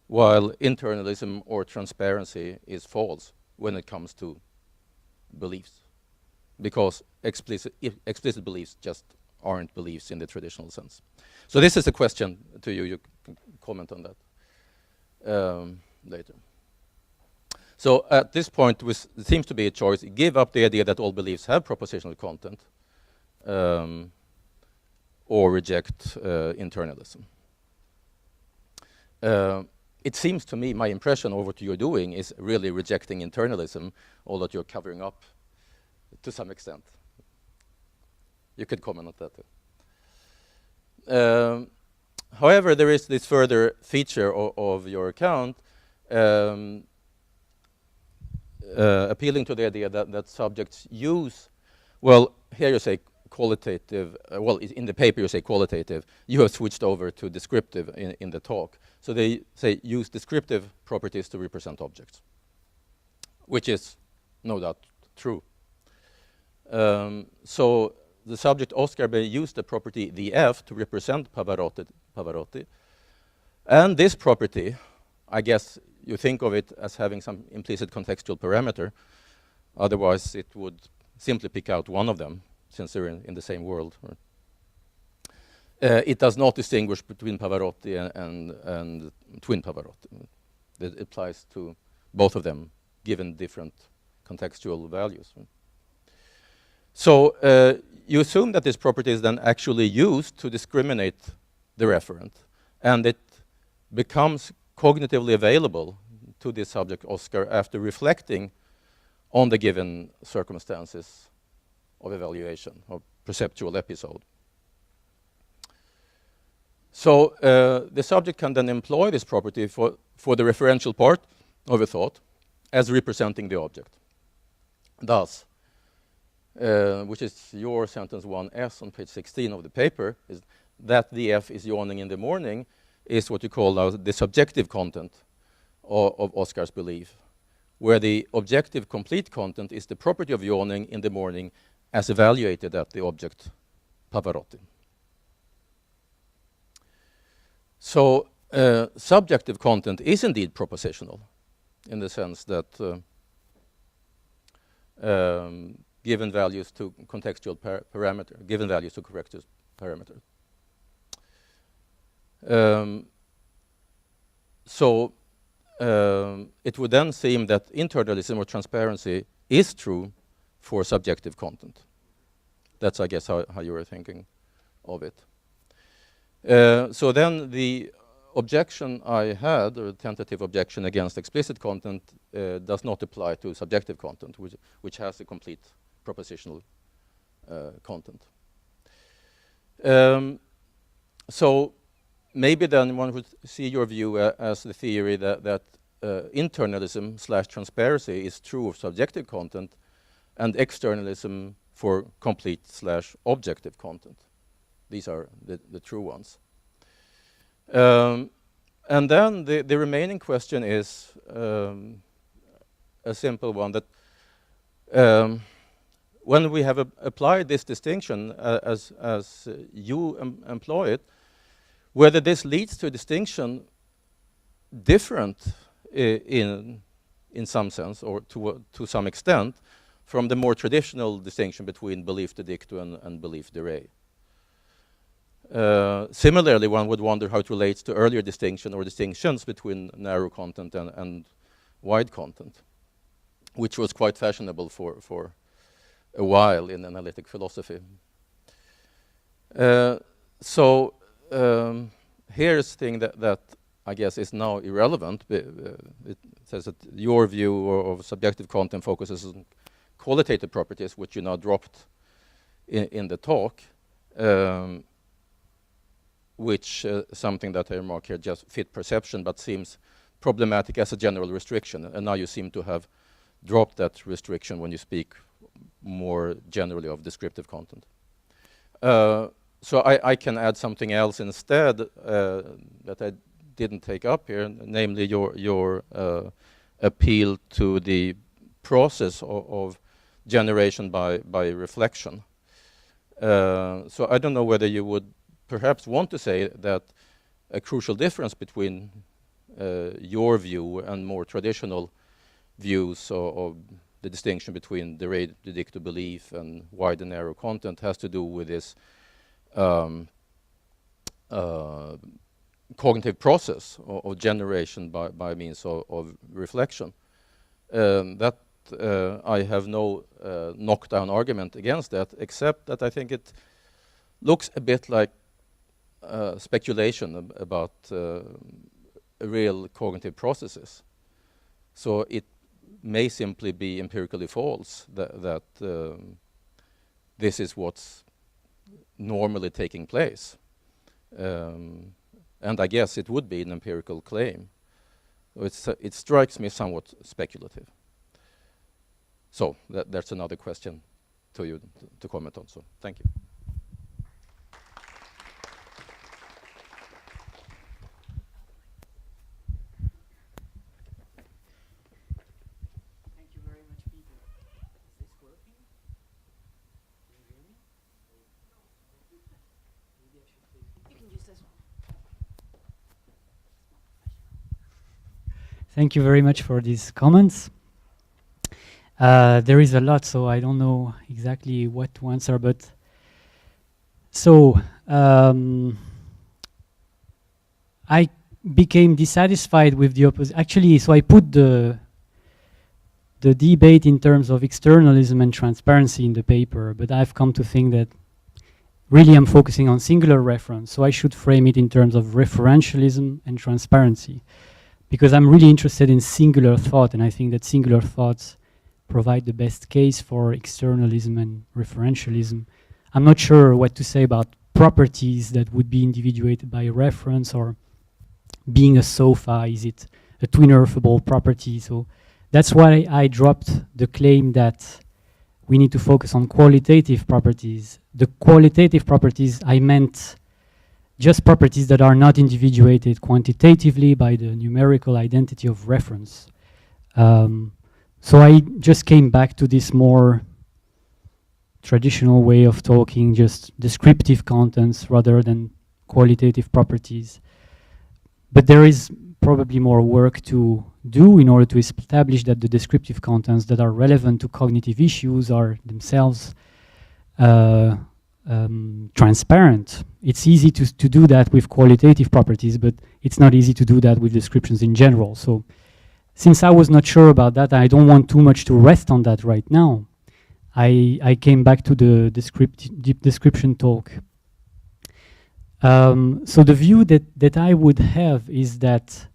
while internalism or transparency is false when it comes to beliefs, because explicit beliefs just aren't beliefs in the traditional sense. So this is a question to you. You can comment on that later. So at this point, there seems to be a choice: give up the idea that all beliefs have propositional content, or reject internalism. It seems to me, my impression of what you're doing is really rejecting internalism, all that you're covering up to some extent. You could comment on that too. However, there is this further feature of your account, appealing to the idea that subjects use, well, here you say qualitative, well, in the paper you say qualitative, you have switched over to descriptive in the talk. So they say use descriptive properties to represent objects, which is no doubt true. So the subject Oscar may use the property the F to represent Pavarotti. And this property, I guess you think of it as having some implicit contextual parameter. Otherwise, it would simply pick out one of them, since they're in the same world. It does not distinguish between Pavarotti and twin Pavarotti. It applies to both of them, given different contextual values. So you assume that this property is then actually used to discriminate the referent, and it becomes cognitively available to this subject Oscar after reflecting on the given circumstances of evaluation, of perceptual episode. So the subject can then employ this property for the referential part of a thought as representing the object. Thus, which is your sentence 1S on page 16 of the paper, is that the F is yawning in the morning is what you call now the subjective content of Oscar's belief, where the objective complete content is the property of yawning in the morning as evaluated at the object Pavarotti. So subjective content is indeed propositional in the sense that given values to contextual parameter, given values to parameter. It would then seem that internalism or transparency is true for subjective content. That's, I guess, how you were thinking of it. So then the objection I had, or tentative objection against explicit content, does not apply to subjective content, which has a complete propositional content. So maybe then one would see your view as the theory that internalism / transparency is true of subjective content, and externalism for complete / objective content. These are the true ones. And then the remaining question is a simple one, that when we have applied this distinction as you employ it, whether this leads to a distinction different in some sense, or to some extent, from the more traditional distinction between belief de dictu and belief de re. Similarly, one would wonder how it relates to earlier distinction or distinctions between narrow content and wide content, which was quite fashionable for a while in analytic philosophy. Here's the thing that I guess is now irrelevant. It says that your view of subjective content focuses on qualitative properties, which you now dropped in the talk, which something that I remark here just fit perception, but seems problematic as a general restriction. And now you seem to have dropped that restriction when you speak more generally of descriptive content. So I can add something else instead that I didn't take up here, namely your appeal to the process of generation by reflection. So I don't know whether you would perhaps want to say that a crucial difference between your view and more traditional views of the distinction between the re dictu belief and wide and narrow content has to do with this cognitive process of generation by means of reflection. That I have no knockdown argument against that, except that I think it looks a bit like speculation about real cognitive processes. So it may simply be empirically false that this is what's normally taking place. And I guess it would be an empirical claim. It strikes me somewhat speculative. So that's another question to you to comment on. So thank you. Thank you very much, Peter. Is this working? Can you hear me? Maybe I should take it. You can use this one. Thank you very much for these comments. There is a lot, so I don't know exactly what to answer, but so I became dissatisfied with the opposite. Actually, so I put the debate in terms of externalism and transparency in the paper, but I've come to think that really I'm focusing on singular reference, so I should frame it in terms of referentialism and transparency, because I'm really interested in singular thought, and I think that singular thoughts provide the best case for externalism and referentialism. I'm not sure what to say about properties that would be individuated by reference, or being a sofa, is it a twin-earthable property? So that's why I dropped the claim that we need to focus on qualitative properties. The qualitative properties, I meant just properties that are not individuated quantitatively by the numerical identity of reference. So I just came back to this more traditional way of talking, just descriptive contents rather than qualitative properties. But there is probably more work to do in order to establish that the descriptive contents that are relevant to cognitive issues are themselves transparent. It's easy to do that with qualitative properties, but it's not easy to do that with descriptions in general. So since I was not sure about that, I don't want too much to rest on that right now. I came back to the deep description talk. So the view that I would have is that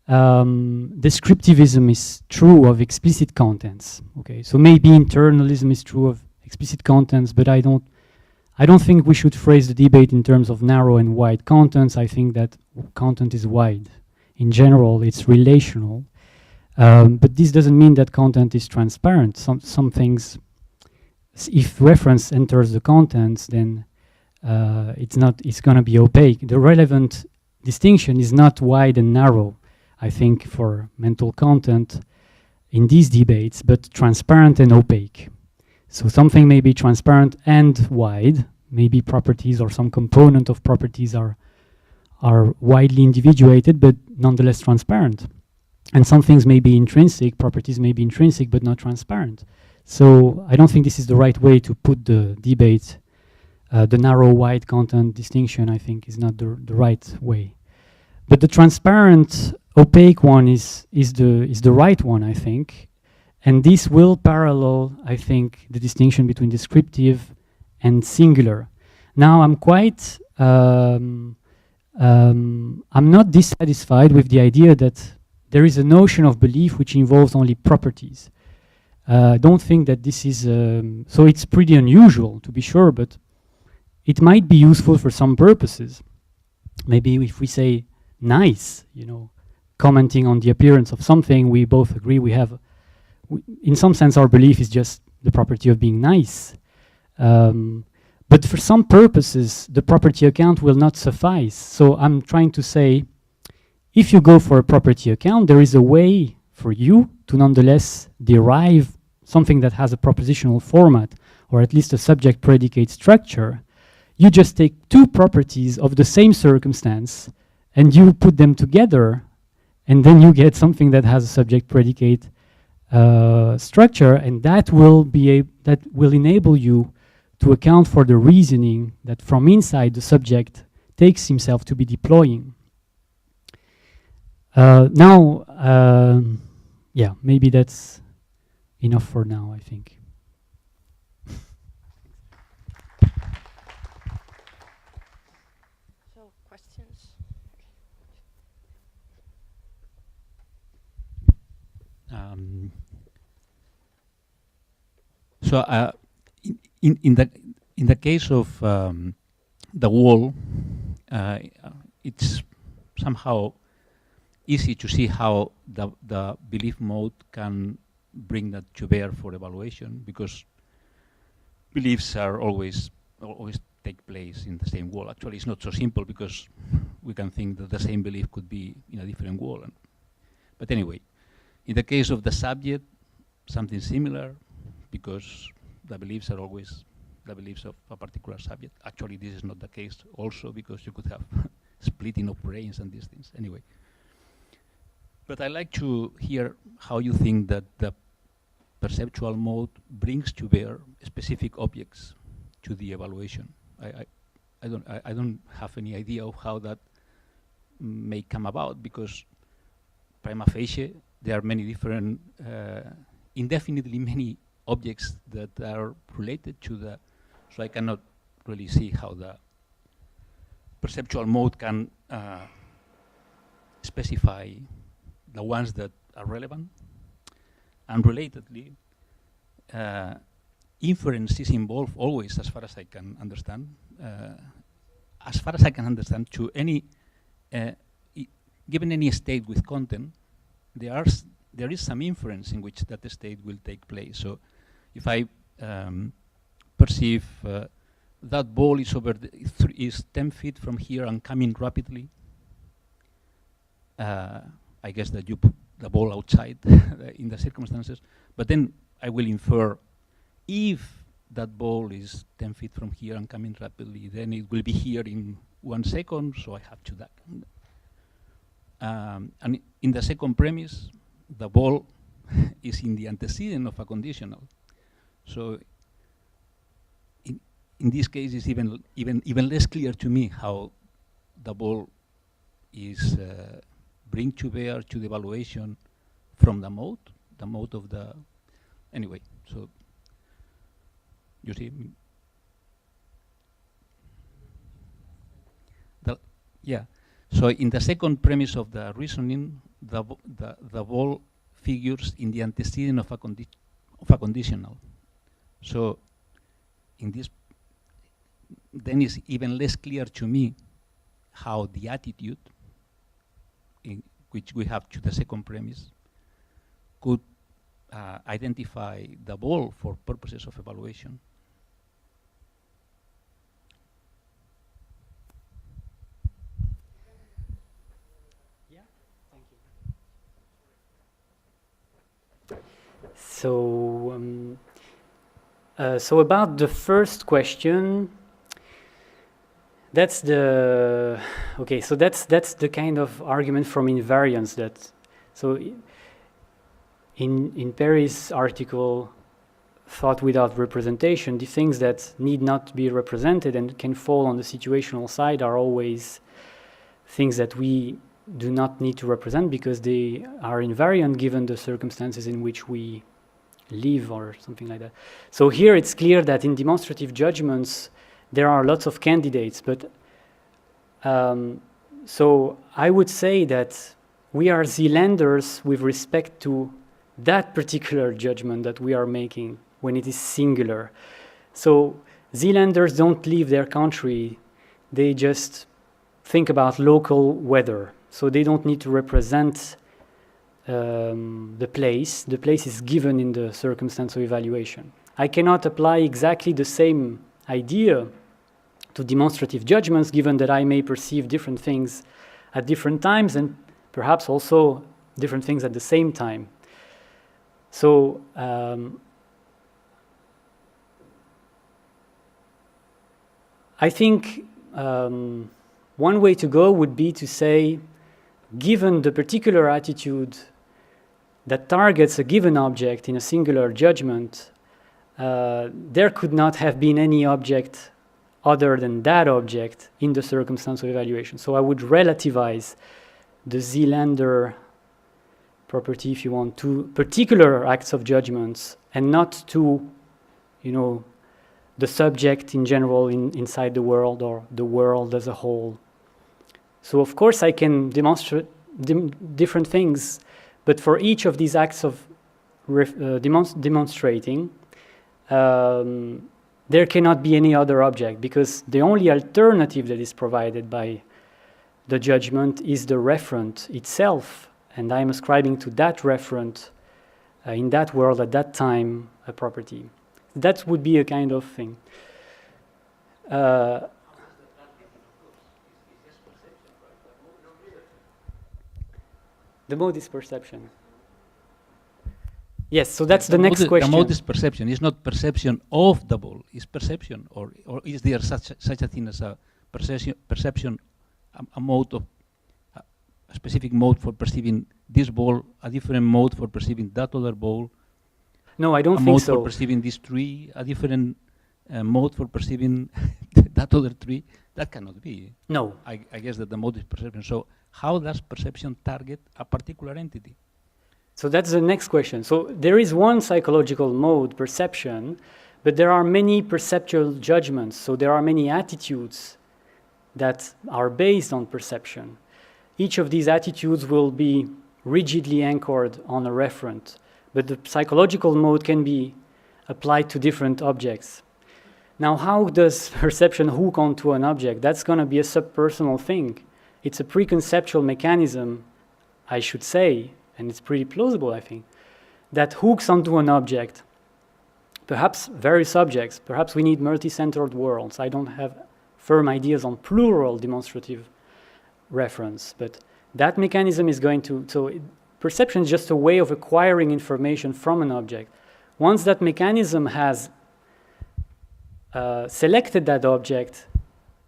descriptivism is true of explicit contents. Okay, so maybe internalism is true of explicit contents, but I don't think we should phrase the debate in terms of narrow and wide contents. I think that content is wide. In general, it's relational. But this doesn't mean that content is transparent. Some things, if reference enters the contents, then it's going to be opaque. The relevant distinction is not wide and narrow, I think, for mental content in these debates, but transparent and opaque. So something may be transparent and wide, maybe properties or some component of properties are widely individuated, but nonetheless transparent. And some things may be intrinsic, properties may be intrinsic, but not transparent. So I don't think this is the right way to put the debate. The narrow, wide content distinction, I think, is not the right way. But the transparent, opaque one is the right one, I think. And this will parallel, I think, the distinction between descriptive and singular. Now, I'm quite, I'm not dissatisfied with the idea that there is a notion of belief which involves only properties. I don't think that this is, so it's pretty unusual, to be sure, but it might be useful for some purposes. Maybe if we say nice, you know, commenting on the appearance of something, we both agree in some sense our belief is just the property of being nice. But for some purposes, the property account will not suffice. So I'm trying to say, if you go for a property account, there is a way for you to nonetheless derive something that has a propositional format, or at least a subject-predicate structure. You just take two properties of the same circumstance and you put them together, and then you get something that has a subject-predicate structure, and that will enable you to account for the reasoning that from inside the subject takes himself to be deploying. Yeah, maybe that's enough for now, I think. So, questions? So in the case of the wall, it's somehow easy to see how the belief mode can bring that to bear for evaluation, because beliefs are always take place in the same wall. Actually, it's not so simple, because we can think that the same belief could be in a different wall. But anyway, in the case of the subject, something similar, because the beliefs are always the beliefs of a particular subject. Actually, this is not the case also, because you could have splitting of brains and these things. Anyway. But I'd like to hear how you think that the perceptual mode brings to bear specific objects to the evaluation. I don't have any idea of how that may come about, because prima facie there are many different, indefinitely many objects that are related to the, so I cannot really see how the perceptual mode can specify the ones that are relevant. And relatedly, inference is involved always, as far as I can understand. To any, given any state with content, there is some inference in which that state will take place. So if I perceive that ball is is 10 feet from here and coming rapidly, I guess that you put the ball outside in the circumstances, but then I will infer if that ball is 10 feet from here and coming rapidly, then it will be here in 1 second, so I have to duck. And in the second premise, the ball is in the antecedent of a conditional. So in this case, it's even less clear to me how the ball is bring to bear to the evaluation from the mode of the, anyway, so you see, yeah. So in the second premise of the reasoning, the ball figures in the antecedent of a conditional. So in this, then it's even less clear to me how the attitude in which we have to the second premise could identify the ball for purposes of evaluation. Yeah, thank you. So about the first question, that's the okay. So that's the kind of argument from invariance that. So in Perry's article, Thought Without Representation, the things that need not be represented and can fall on the situational side are always things that we do not need to represent because they are invariant given the circumstances in which we live or something like that. So here it's clear that in demonstrative judgments there are lots of candidates, but so I would say that we are Zealanders with respect to that particular judgment that we are making when it is singular. So Zealanders don't leave their country, they just think about local weather. So they don't need to represent the place. The place is given in the circumstance of evaluation. I cannot apply exactly the same idea to demonstrative judgments, given that I may perceive different things at different times and perhaps also different things at the same time. So I think one way to go would be to say, given the particular attitude that targets a given object in a singular judgment, there could not have been any object other than that object in the circumstance of evaluation. So I would relativize the Zealander property, if you want, to particular acts of judgments and not to, the subject in general inside the world or the world as a whole. So of course I can demonstrate different things, but for each of these acts of demonstrating, there cannot be any other object because the only alternative that is provided by the judgment is the referent itself, and I'm ascribing to that referent in that world at that time a property. That would be a kind of thing. The mode is perception. Yes, so that's the next question. The mode is perception. It's not perception of the ball. It's perception, or is there such a thing as a perception, a mode of a specific mode for perceiving this ball, a different mode for perceiving that other ball? No, I don't think mode so. For perceiving this tree, a different mode for perceiving that other tree. That cannot be. No. I guess that the mode is perception. So how does perception target a particular entity? So that's the next question. So there is one psychological mode, perception, but there are many perceptual judgments. So there are many attitudes that are based on perception. Each of these attitudes will be rigidly anchored on a referent, but the psychological mode can be applied to different objects. Now, how does perception hook onto an object? That's going to be a subpersonal thing. It's a preconceptual mechanism, I should say, and it's pretty plausible, I think, that hooks onto an object. Perhaps various objects. Perhaps we need multi-centered worlds. I don't have firm ideas on plural demonstrative reference, but that mechanism is going to... So perception is just a way of acquiring information from an object. Once that mechanism has selected that object,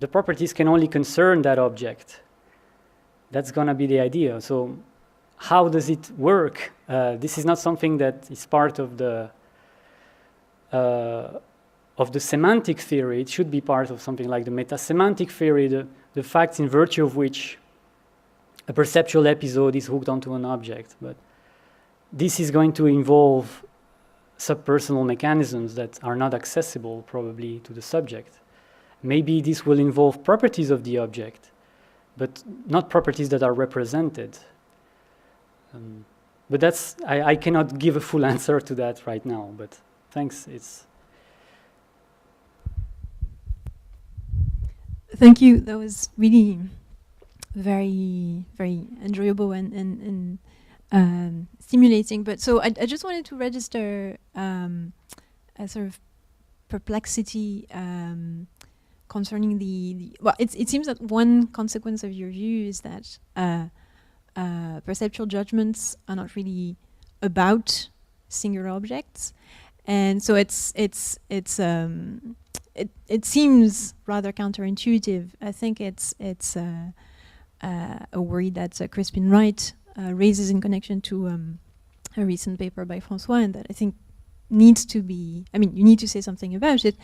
the properties can only concern that object. That's going to be the idea. So how does it work? This is not something that is part of the of the semantic theory, it should be part of something like the meta-semantic theory, the facts in virtue of which a perceptual episode is hooked onto an object. But this is going to involve subpersonal mechanisms that are not accessible probably to the subject. Maybe this will involve properties of the object, but not properties that are represented. But that's, I cannot give a full answer to that right now, but thanks. Thank you. That was really very, very enjoyable and stimulating. But so I just wanted to register a sort of perplexity concerning the well, it seems that one consequence of your view is that perceptual judgments are not really about singular objects, and so it seems rather counterintuitive. I think it's a worry that Crispin Wright raises in connection to a recent paper by François, and that I think needs to be, I mean, you need to say something about it.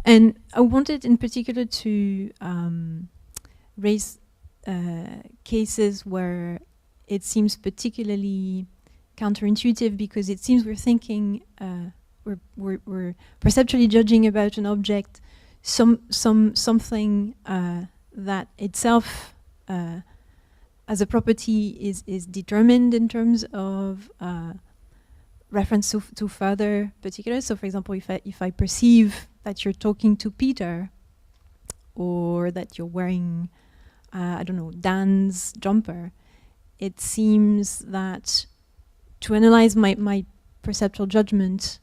And I wanted in particular to raise cases where it seems particularly counterintuitive, because it seems we're thinking, we're perceptually judging about an object, something that itself as a property is determined in terms of reference to further particulars. So for example, if I perceive that you're talking to Peter, or that you're wearing, I don't know, Dan's jumper, it seems that to analyze my perceptual judgment,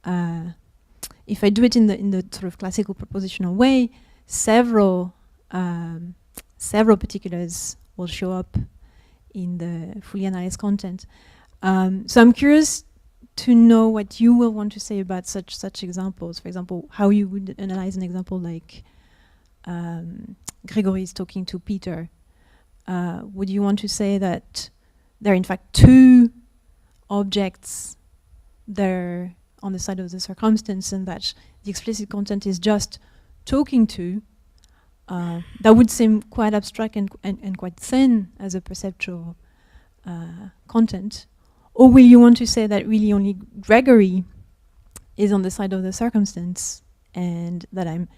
if I do it in the sort of classical propositional way, several particulars will show up in the fully analyzed content. So I'm curious to know what you will want to say about such examples. For example, how you would analyze an example like Gregory is talking to Peter. Would you want to say that there are in fact two objects that are on the side of the circumstance, and that the explicit content is just talking to? That would seem quite abstract and quite thin as a perceptual content. Or will you want to say that really only Gregory is on the side of the circumstance, and that I'm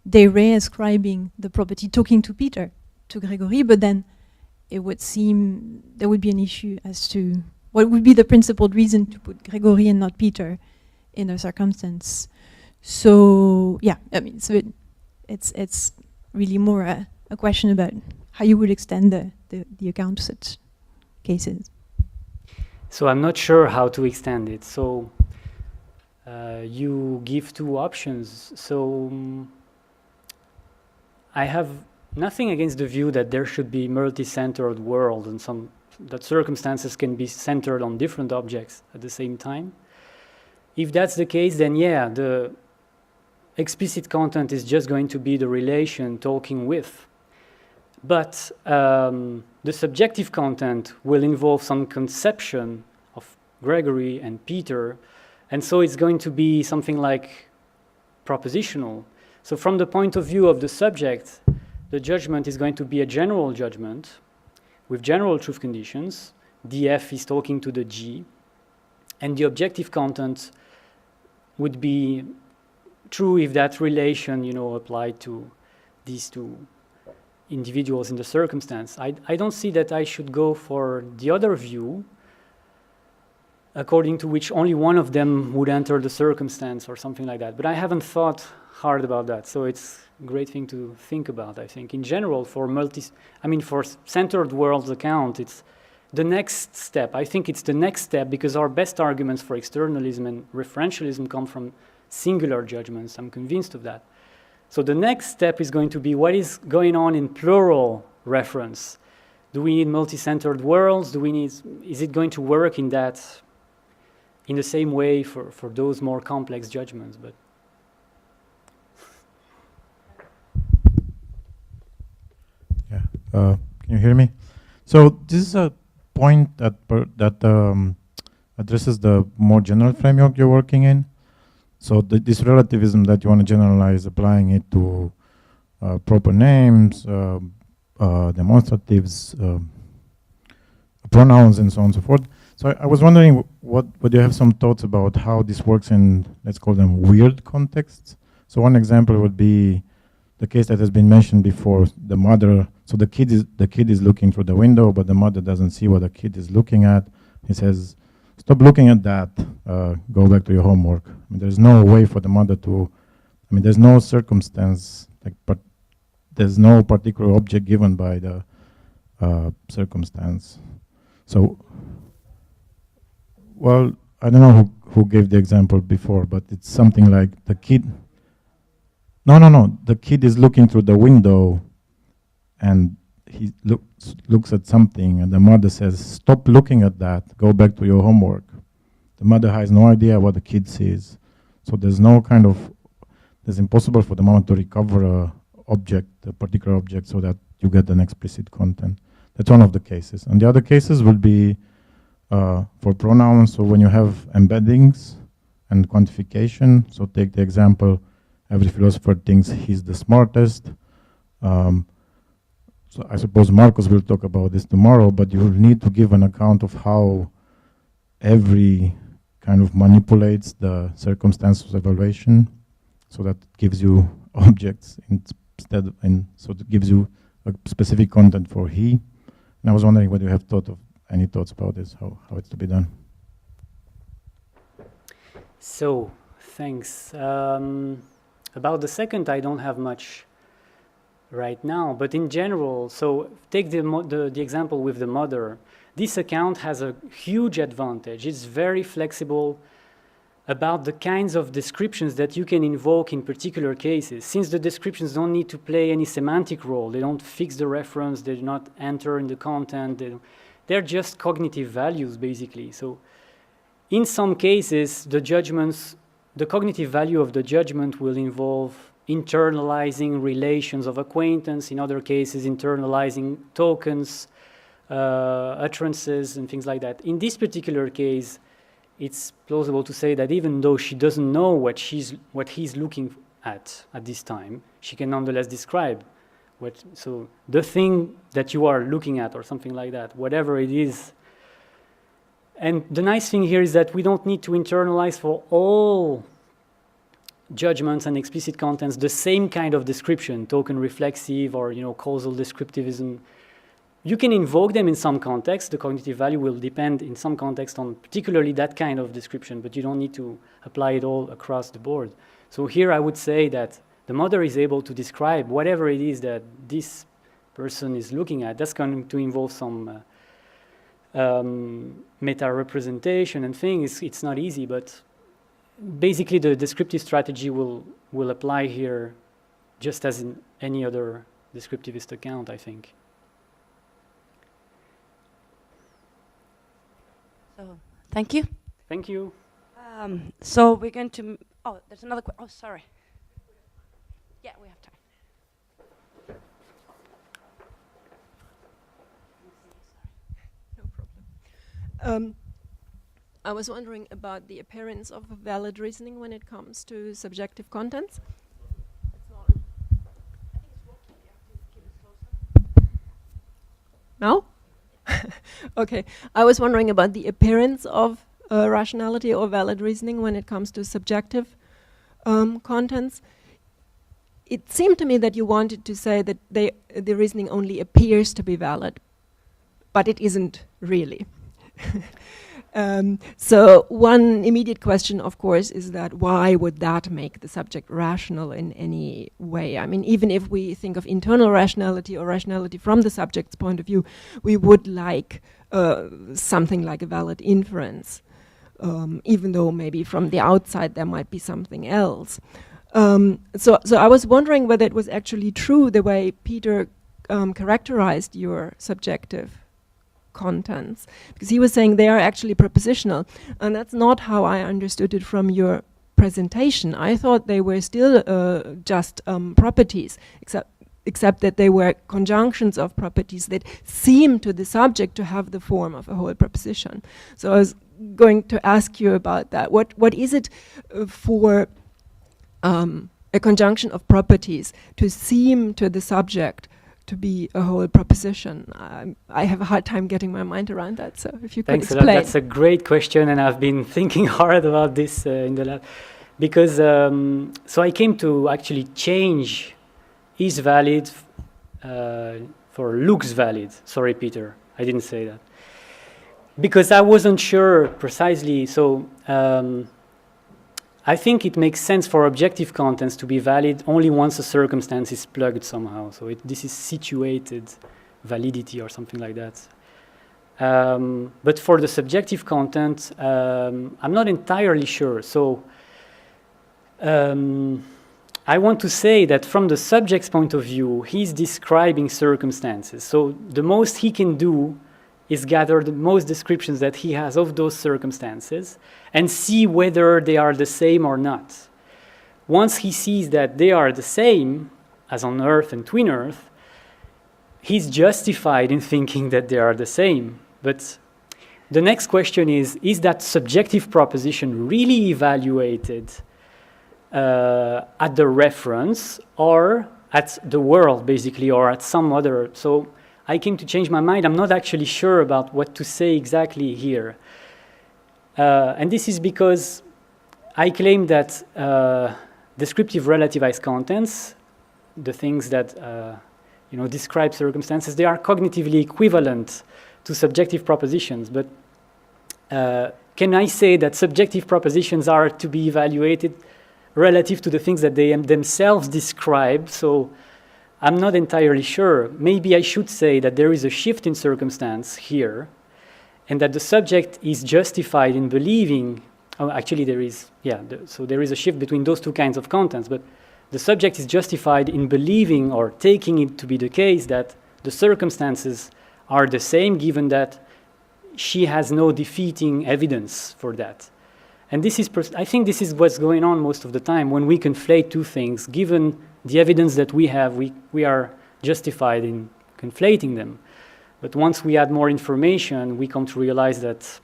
de re ascribing the property talking to Peter to Gregory, but then it would seem there would be an issue as to what would be the principled reason to put Gregory and not Peter in a circumstance. So yeah, I mean, so it's really more a question about how you would extend the account to such cases. So I'm not sure how to extend it. So you give two options. So I have nothing against the view that there should be multi-centered world, and that circumstances can be centered on different objects at the same time. If that's the case, then yeah, the explicit content is just going to be the relation talking with. But the subjective content will involve some conception of Gregory and Peter, and so it's going to be something like propositional. So from the point of view of the subject, the judgment is going to be a general judgment with general truth conditions. DF is talking to the G, and the objective content would be true if that relation, applied to these two individuals in the circumstance. I don't see that I should go for the other view, according to which only one of them would enter the circumstance or something like that. But I haven't thought hard about that, so it's a great thing to think about, I think. In general, for centered worlds account, it's the next step. I think it's the next step, because our best arguments for externalism and referentialism come from singular judgments. I'm convinced of that. So the next step is going to be what is going on in plural reference. Do we need multi-centered worlds? Is it going to work in the same way for those more complex judgments? But yeah, can you hear me? So this is a point that addresses the more general framework you're working in. So this relativism that you want to generalize, applying it to proper names, demonstratives, pronouns, and so on and so forth. So I was wondering, what do you have some thoughts about how this works in, let's call them, weird contexts? So one example would be the case that has been mentioned before. The mother, so the kid is looking through the window, but the mother doesn't see what the kid is looking at. He says, "Stop looking at that. Go back to your homework." I mean, there's no way for the mother to. I mean, there's no circumstance, but there's no particular object given by the circumstance. So, well, I don't know who gave the example before, but it's something like the kid. No. The kid is looking through the window, and he looks at something, and the mother says, "Stop looking at that. Go back to your homework." The mother has no idea what the kid sees, so there's impossible for the mother to recover a particular object, so that you get an explicit content. That's one of the cases. And the other cases will be for pronouns. So when you have embeddings and quantification. So take the example, every philosopher thinks he's the smartest. So I suppose Marcus will talk about this tomorrow, but you will need to give an account of how every kind of manipulates the circumstances of evaluation, so that it gives you objects so it gives you a specific content for he. And I was wondering whether you have any thoughts about this, how it's to be done. So, thanks. About the second, I don't have much right now, but in general, so take the example with the mother. This account has a huge advantage. It's very flexible about the kinds of descriptions that you can invoke in particular cases. Since the descriptions don't need to play any semantic role, they don't fix the reference, they do not enter in the content, they're just cognitive values, basically. So in some cases, the cognitive value of the judgment will involve internalizing relations of acquaintance, in other cases, internalizing tokens, utterances, and things like that. In this particular case, it's plausible to say that even though she doesn't know what he's looking at this time, she can nonetheless describe so the thing that you are looking at, or something like that, whatever it is. And the nice thing here is that we don't need to internalize for all judgments and explicit contents the same kind of description, token reflexive or causal descriptivism. You can invoke them in some context. The cognitive value will depend in some context on particularly that kind of description, but you don't need to apply it all across the board. So here I would say that the mother is able to describe whatever it is that this person is looking at. That's going to involve some meta-representation and things. It's not easy, but basically the descriptive strategy will apply here just as in any other descriptivist account, I think. So, thank you. Thank you. So we're going to. Oh, there's another question. Oh, sorry. Yeah, we have time. No problem. I was wondering about the appearance of valid reasoning when it comes to subjective contents. No? Okay. I was wondering about the appearance of rationality or valid reasoning when it comes to subjective contents. It seemed to me that you wanted to say that the reasoning only appears to be valid, but it isn't really. So one immediate question, of course, is that why would that make the subject rational in any way? I mean, even if we think of internal rationality or rationality from the subject's point of view, we would like something like a valid inference, even though maybe from the outside there might be something else. So I was wondering whether it was actually true the way Peter characterized your subjective contents, because he was saying they are actually propositional, and that's not how I understood it from your presentation. I thought they were still just properties, except except that they were conjunctions of properties that seem to the subject to have the form of a whole proposition. So I was going to ask you about that. What is it for a conjunction of properties to seem to the subject to be a whole proposition? I have a hard time getting my mind around that, so if you could Thanks explain. a lot. That's a great question, and I've been thinking hard about this in the lab. Because, so I came to actually change is valid for looks valid. Sorry, Peter, I didn't say that. Because I wasn't sure precisely, so I think it makes sense for objective contents to be valid only once a circumstance is plugged somehow. So this is situated validity or something like that. But for the subjective content, I'm not entirely sure. So I want to say that from the subject's point of view, he's describing circumstances. So the most he can do is gather the most descriptions that he has of those circumstances and see whether they are the same or not. Once he sees that they are the same, as on Earth and twin Earth, he's justified in thinking that they are the same. But the next question is that subjective proposition really evaluated at the reference or at the world, basically, or at some other? So I came to change my mind. I'm not actually sure about what to say exactly here. And this is because I claim that descriptive relativized contents, the things that describe circumstances, they are cognitively equivalent to subjective propositions. But can I say that subjective propositions are to be evaluated relative to the things that they themselves describe? So I'm not entirely sure. Maybe I should say that there is a shift in circumstance here, and that the subject is justified in believing. Oh, actually, there is, so there is a shift between those two kinds of contents, but the subject is justified in believing or taking it to be the case that the circumstances are the same, given that she has no defeating evidence for that. And this is, I think this is what's going on most of the time when we conflate two things. Given the evidence that we have, we are justified in conflating them. But once we add more information, we come to realize that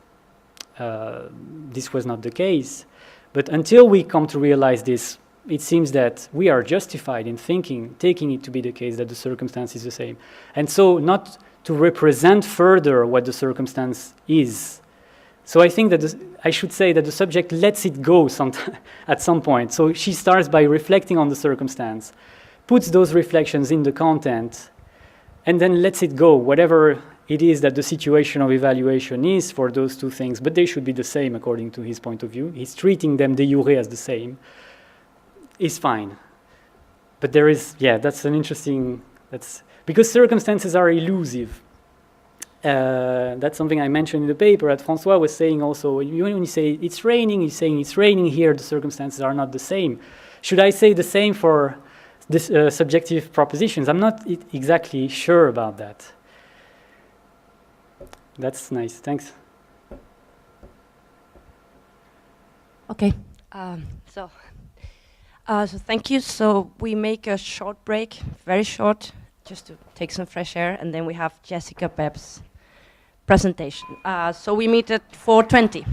this was not the case. But until we come to realize this, it seems that we are justified in taking it to be the case that the circumstance is the same. And so not to represent further what the circumstance is. So I think that I should say that the subject lets it go at some point. So she starts by reflecting on the circumstance, puts those reflections in the content, and then lets it go, whatever it is that the situation of evaluation is for those two things. But they should be the same according to his point of view. He's treating them de jure as the same. Is fine. But there is, that's an interesting, because circumstances are elusive. That's something I mentioned in the paper that François was saying also. When you say it's raining, he's saying it's raining here, the circumstances are not the same. Should I say the same for this subjective propositions? I'm not exactly sure about that. That's nice, thanks. Okay, so thank you. So we make a short break, very short, just to take some fresh air, and then we have Jessica Bebb's presentation. So we meet at 4:20.